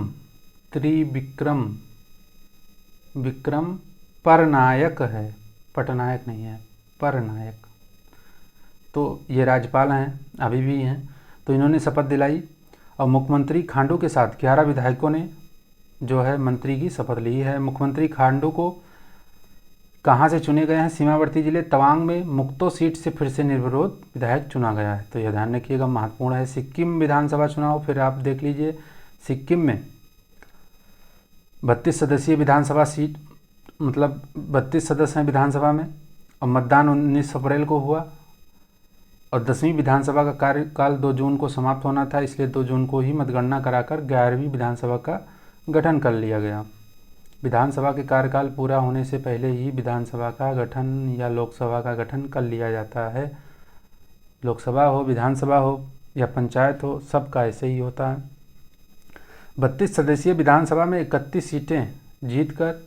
विक्रम परनायक है, पटनायक नहीं है, परनायक। तो ये राज्यपाल हैं, अभी भी हैं। तो इन्होंने शपथ दिलाई और मुख्यमंत्री खांडू के साथ 11 विधायकों ने जो है मंत्री की शपथ ली है। मुख्यमंत्री खांडू को कहाँ से चुने गए हैं? सीमावर्ती जिले तवांग में मुक्तो सीट से फिर से निर्विरोध विधायक चुना गया है। तो यह ध्यान रखिएगा, महत्वपूर्ण है। सिक्किम विधानसभा चुनाव, फिर आप देख लीजिए, सिक्किम में 32 सदस्यीय विधानसभा सीट, मतलब 32 सदस्य हैं विधानसभा में, और मतदान 19 अप्रैल को हुआ। और 10वीं विधानसभा का कार्यकाल 2 जून को समाप्त होना था, इसलिए 2 जून को ही मतगणना कराकर 11वीं विधानसभा का गठन कर लिया गया। विधानसभा के कार्यकाल पूरा होने से पहले ही विधानसभा का गठन या लोकसभा का गठन कर लिया जाता है। लोकसभा हो, विधानसभा हो या पंचायत हो, सबका ऐसे ही होता है। 32 सदस्यीय विधानसभा में 31 सीटें जीतकर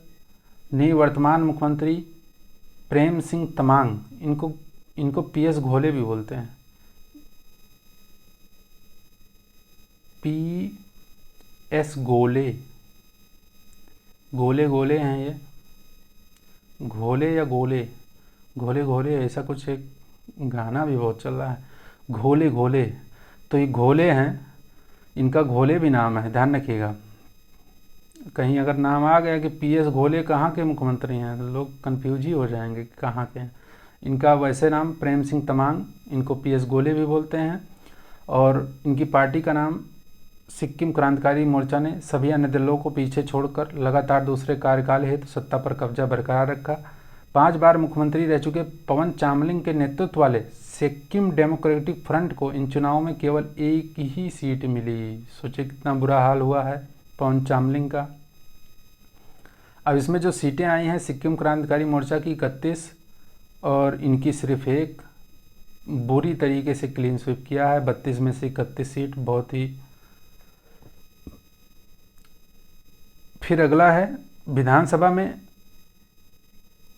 निवर्तमान मुख्यमंत्री प्रेम सिंह तमांग, इनको पीएस घोले भी बोलते हैं, पीएस गोले, गोले हैं ये, घोले या गोले, घोले ऐसा कुछ एक गाना भी बहुत चल रहा है, घोले। तो ये घोले हैं, इनका घोले भी नाम है, ध्यान रखिएगा। कहीं अगर नाम आ गया कि पीएस घोले कहाँ के मुख्यमंत्री हैं तो लोग कंफ्यूज ही हो जाएंगे कि कहाँ के हैं। इनका वैसे नाम प्रेम सिंह तमांग, इनको पीएस गोले भी बोलते हैं। और इनकी पार्टी का नाम सिक्किम क्रांतिकारी मोर्चा ने सभी अन्य दलों को पीछे छोड़कर लगातार दूसरे कार्यकाल हेतु सत्ता पर कब्जा बरकरार रखा। 5 बार मुख्यमंत्री रह चुके पवन चामलिंग के नेतृत्व वाले सिक्किम डेमोक्रेटिक फ्रंट को इन चुनावों में केवल एक ही सीट मिली। सोचिए कितना बुरा हाल हुआ है पवन चामलिंग का। अब इसमें जो सीटें आई हैं सिक्किम क्रांतिकारी मोर्चा की 31, और इनकी सिर्फ एक, बुरी तरीके से क्लीन स्वीप किया है। 32 में से 31 सीट, बहुत ही। फिर अगला है विधानसभा में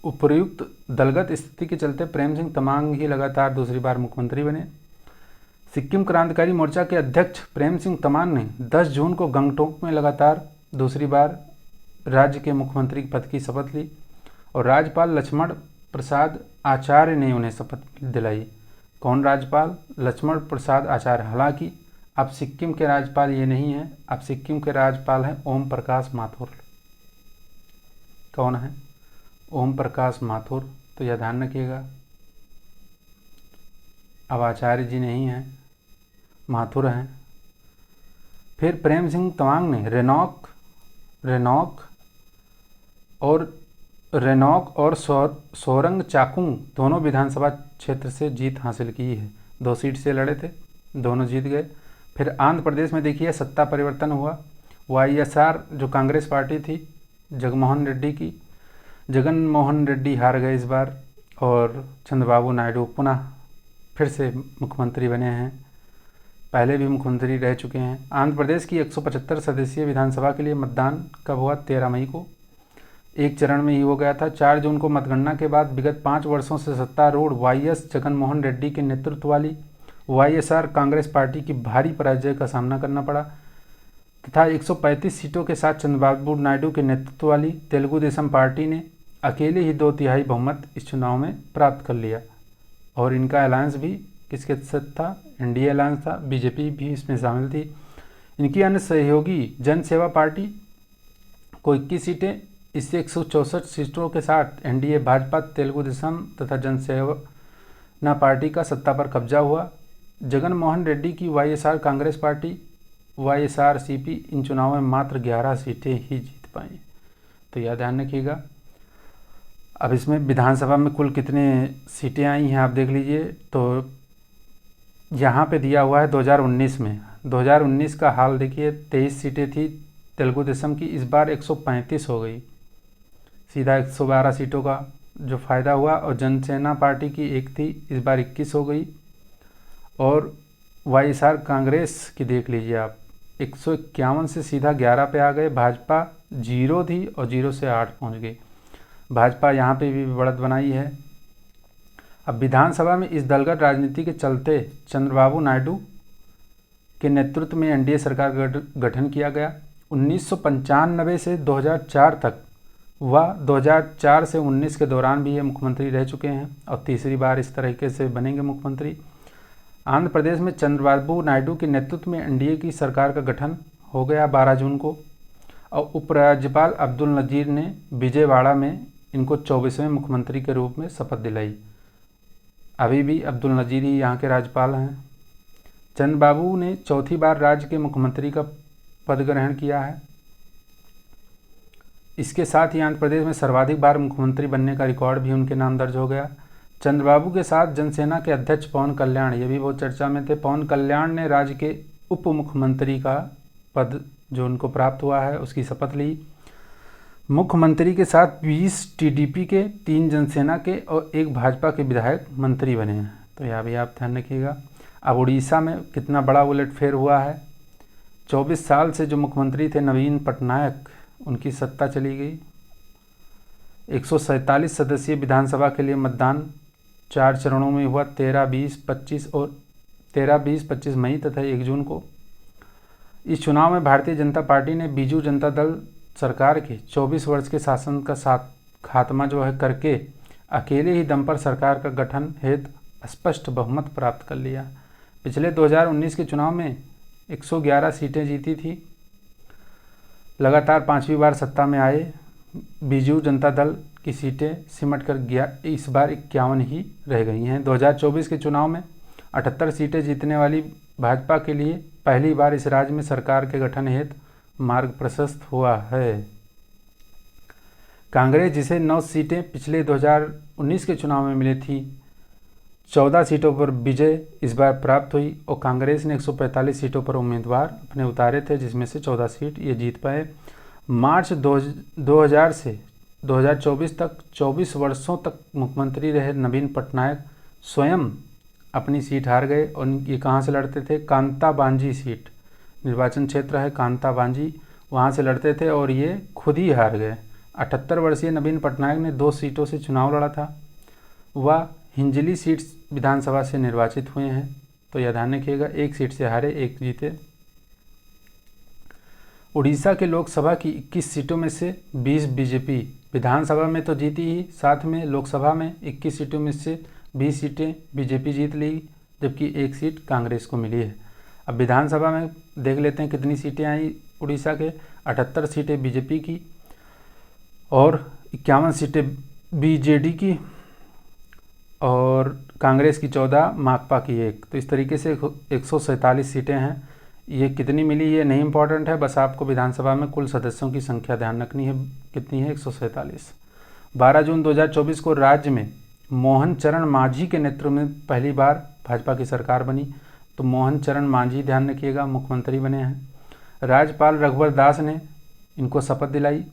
उपर्युक्त दलगत स्थिति के चलते प्रेम सिंह तमांग ही लगातार दूसरी बार मुख्यमंत्री बने। सिक्किम क्रांतिकारी मोर्चा के अध्यक्ष प्रेम सिंह तमांग ने 10 जून को गंगटोक में लगातार दूसरी बार राज्य के मुख्यमंत्री पद की शपथ ली और राज्यपाल लक्ष्मण प्रसाद आचार्य ने उन्हें शपथ दिलाई। कौन राज्यपाल? लक्ष्मण प्रसाद आचार्य। हालांकि अब सिक्किम के राज्यपाल ये नहीं हैं, अब सिक्किम के राज्यपाल हैं ओम प्रकाश माथुर। कौन है? ओम प्रकाश माथुर। तो यह ध्यान रखिएगा, अब आचार्य जी नहीं हैं, माथुर हैं। फिर प्रेम सिंह तमांग ने रेनॉक और सोरंग चाकुंग दोनों विधानसभा क्षेत्र से जीत हासिल की है। 2 सीट से लड़े थे, दोनों जीत गए। फिर आंध्र प्रदेश में देखिए सत्ता परिवर्तन हुआ। वाईएसआर जो कांग्रेस पार्टी थी जगनमोहन रेड्डी हार गए इस बार, और चंद्रबाबू नायडू पुनः फिर से मुख्यमंत्री बने हैं, पहले भी मुख्यमंत्री रह चुके हैं। आंध्र प्रदेश की 175 सदस्यीय विधानसभा के लिए मतदान कब हुआ? 13 मई को, एक चरण में ही हो गया था। 4 जून को मतगणना के बाद विगत 5 वर्षों से सत्तारूढ़ वाईएस जगनमोहन रेड्डी के नेतृत्व वाली वाईएसआर कांग्रेस पार्टी की भारी पराजय का सामना करना पड़ा तथा 135 सीटों के साथ चंद्रबाबू नायडू के नेतृत्व वाली तेलुगु देशम पार्टी ने अकेले ही 2/3 बहुमत इस चुनाव में प्राप्त कर लिया। और इनका अलायंस भी किसके साथ था? एनडीए अलायंस था, बीजेपी भी इसमें शामिल थी। इनकी अन्य सहयोगी जन सेवा पार्टी को 21 सीटें, इससे 164 सीटों के साथ एनडीए भाजपा तेलुगु देशम तथा जनसेना पार्टी का सत्ता पर कब्जा हुआ। जगनमोहन रेड्डी की वाईएसआर कांग्रेस पार्टी वाईएसआरसीपी इन चुनावों में मात्र 11 सीटें ही जीत पाई। तो यह ध्यान रखिएगा। अब इसमें विधानसभा में कुल कितने सीटें आई हैं आप देख लीजिए। तो यहाँ पे दिया हुआ है 2019 में, 2019 का हाल देखिए, 23 सीटें थी तेलुगु देशम की, इस बार 135 हो गई, सीधा 112 सीटों का जो फ़ायदा हुआ। और जनसेना पार्टी की एक थी, इस बार 21 हो गई। और वाईएसआर कांग्रेस की देख लीजिए आप, 151 से सीधा 11 पे आ गए। भाजपा 0 थी और 0 से 8 पहुंच गई। भाजपा यहाँ पे भी बढ़त बनाई है। अब विधानसभा में इस दलगत राजनीति के चलते चंद्रबाबू नायडू के नेतृत्व में एनडीए सरकार का गठन किया गया। 1995 से 2004 तक व 2004 से 19 के दौरान भी ये मुख्यमंत्री रह चुके हैं और तीसरी बार इस तरीके से बनेंगे मुख्यमंत्री। आंध्र प्रदेश में चंद्रबाबू नायडू के नेतृत्व में एनडीए की सरकार का गठन हो गया 12 जून को और उपराज्यपाल अब्दुल नजीर ने विजयवाड़ा में इनको 24वें मुख्यमंत्री के रूप में शपथ दिलाई। अभी भी अब्दुल नजीर ही यहाँ के राज्यपाल हैं। चंद्रबाबू ने चौथी बार राज्य के मुख्यमंत्री का पद ग्रहण किया है। इसके साथ ही आंध्र प्रदेश में सर्वाधिक बार मुख्यमंत्री बनने का रिकॉर्ड भी उनके नाम दर्ज हो गया। चंद्रबाबू के साथ जनसेना के अध्यक्ष पवन कल्याण ये भी बहुत चर्चा में थे। पवन कल्याण ने राज्य के उप मुख्यमंत्री का पद जो उनको प्राप्त हुआ है उसकी शपथ ली। मुख्यमंत्री के साथ 20 टीडीपी के, 3 जनसेना के और 1 भाजपा के विधायक मंत्री बने हैं। तो यह भी आप ध्यान रखिएगा। अब उड़ीसा में कितना बड़ा उलटफेर हुआ है। 24 साल से जो मुख्यमंत्री थे नवीन पटनायक, उनकी सत्ता चली गई। 147 सदस्यीय विधानसभा के लिए मतदान 4 चरणों में हुआ, 13, 20, 25 मई तथा 1 जून को। इस चुनाव में भारतीय जनता पार्टी ने बीजू जनता दल सरकार के 24 वर्ष के शासन का खात्मा जो है करके अकेले ही दम पर सरकार का गठन हेतु स्पष्ट बहुमत प्राप्त कर लिया। पिछले 2019 के चुनाव में 111 सीटें जीती थी। लगातार 5वीं बार सत्ता में आए बीजू जनता दल की सीटें सिमट कर गया, इस बार 51 ही रह गई हैं। 2024 के चुनाव में 78 सीटें जीतने वाली भाजपा के लिए पहली बार इस राज्य में सरकार के गठन हेतु मार्ग प्रशस्त हुआ है। कांग्रेस जिसे 9 सीटें पिछले 2019 के चुनाव में मिली थी, 14 सीटों पर विजय इस बार प्राप्त हुई और कांग्रेस ने 145 सीटों पर उम्मीदवार अपने उतारे थे, जिसमें से 14 सीट ये जीत पाए। मार्च 2000 से 2024 तक 24 वर्षों तक मुख्यमंत्री रहे नवीन पटनायक स्वयं अपनी सीट हार गए और ये कहाँ से लड़ते थे? कांताबांजी सीट निर्वाचन क्षेत्र है, कांताबांजी, वहाँ से लड़ते थे और ये खुद ही हार गए। 78 वर्षीय नवीन पटनायक ने 2 सीटों से चुनाव लड़ा था। वह हिंजली सीट विधानसभा से निर्वाचित हुए हैं। तो यह ध्यान रखिएगा, 1 सीट से हारे, 1 जीते। उड़ीसा के लोकसभा की 21 सीटों में से 20 बीजेपी, विधानसभा में तो जीती ही, साथ में लोकसभा में 21 सीटों में से 20 सीटें बीजेपी जीत ली, जबकि 1 सीट कांग्रेस को मिली है। अब विधानसभा में देख लेते हैं कितनी सीटें आई उड़ीसा के। 78 सीटें बीजेपी की और 51 सीटें बीजेडी की और कांग्रेस की 14, माकपा की 1। तो इस तरीके से 147 सीटें हैं। ये कितनी मिली ये नहीं इम्पॉर्टेंट है, बस आपको विधानसभा में कुल सदस्यों की संख्या ध्यान रखनी है, कितनी है? 147। 12 जून 2024 को राज्य में मोहन चरण मांझी के नेतृत्व में पहली बार भाजपा की सरकार बनी। तो मोहन चरण मांझी ध्यान रखिएगा मुख्यमंत्री बने हैं। राज्यपाल रघुवर दास ने इनको शपथ दिलाई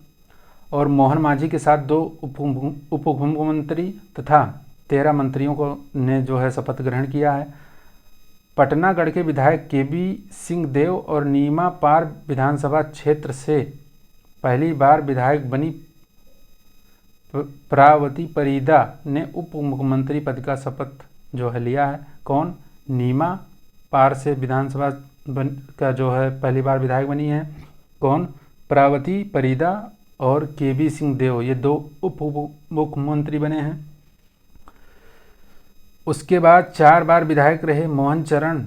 और मोहन मांझी के साथ 2 उप मुख्यमंत्री तथा 13 मंत्रियों को ने जो है शपथ ग्रहण किया है। पटनागढ़ के विधायक केबी सिंह देव और नीमा पार विधानसभा क्षेत्र से पहली बार विधायक बनी प्रावती परिदा ने उप मुख्यमंत्री पद का शपथ जो है लिया है। कौन? नीमा पार से विधानसभा का जो है पहली बार विधायक बनी है। कौन? प्रावती परिदा और केबी सिंह देव, ये 2 उप मुख्यमंत्री बने हैं। उसके बाद 4 बार विधायक रहे मोहन चरण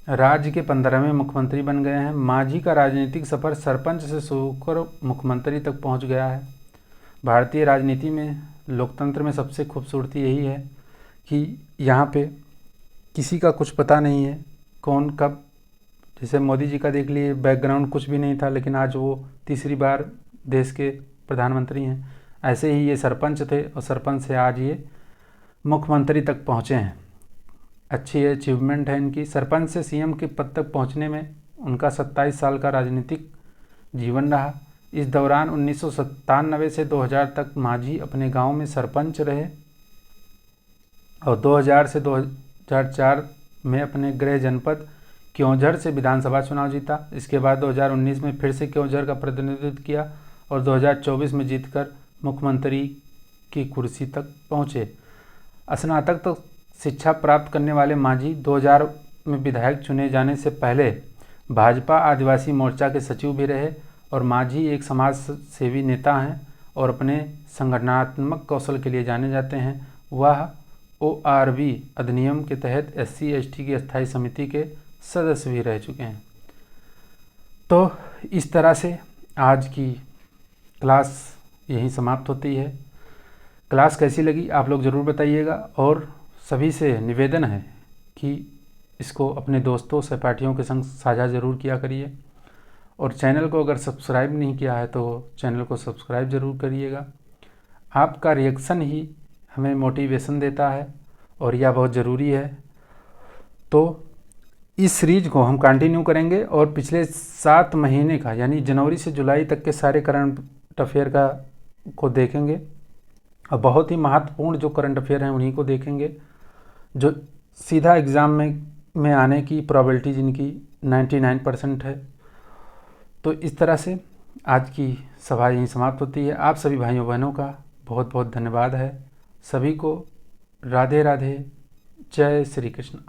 राज्य के 15वें मुख्यमंत्री बन गए हैं। मांझी का राजनीतिक सफर सरपंच से शुरू कर मुख्यमंत्री तक पहुंच गया है। भारतीय राजनीति में, लोकतंत्र में सबसे खूबसूरती यही है कि यहाँ पे किसी का कुछ पता नहीं है कौन कब। जैसे मोदी जी का देख लिए, बैकग्राउंड कुछ भी नहीं था, लेकिन आज वो तीसरी बार देश के प्रधानमंत्री हैं। ऐसे ही ये सरपंच थे और सरपंच से आज ये मुख्यमंत्री तक पहुँचे हैं। अच्छी अचीवमेंट है इनकी। सरपंच से सीएम के पद तक पहुँचने में उनका 27 साल का राजनीतिक जीवन रहा। इस दौरान 1997 से 2000 तक मांझी अपने गांव में सरपंच रहे और 2000 से 2004 में अपने गृह जनपद क्योंझर से विधानसभा चुनाव जीता। इसके बाद 2019 में फिर से क्योंझर का प्रतिनिधित्व किया और 2024 में जीतकर मुख्यमंत्री की कुर्सी तक पहुँचे। स्नातक तक शिक्षा प्राप्त करने वाले मांझी 2000 में विधायक चुने जाने से पहले भाजपा आदिवासी मोर्चा के सचिव भी रहे और मांझी एक समाज सेवी नेता हैं और अपने संगठनात्मक कौशल के लिए जाने जाते हैं। वह ORB अधिनियम के तहत SC/ST की स्थायी समिति के सदस्य भी रह चुके हैं। तो इस तरह से आज की क्लास यहीं समाप्त होती है। क्लास कैसी लगी आप लोग ज़रूर बताइएगा और सभी से निवेदन है कि इसको अपने दोस्तों सहपाठियों के संग साझा ज़रूर किया करिए और चैनल को अगर सब्सक्राइब नहीं किया है तो चैनल को सब्सक्राइब ज़रूर करिएगा। आपका रिएक्शन ही हमें मोटिवेशन देता है और यह बहुत ज़रूरी है। तो इस सीरीज को हम कंटिन्यू करेंगे और पिछले 7 महीने का यानी जनवरी से जुलाई तक के सारे करंट अफेयर को देखेंगे और बहुत ही महत्वपूर्ण जो करंट अफेयर हैं उन्हीं को देखेंगे जो सीधा एग्ज़ाम में आने की प्रोबेबिलिटी जिनकी 99% है। तो इस तरह से आज की सभा यहीं समाप्त होती है। आप सभी भाइयों बहनों का बहुत बहुत धन्यवाद है। सभी को राधे राधे, जय श्री कृष्ण।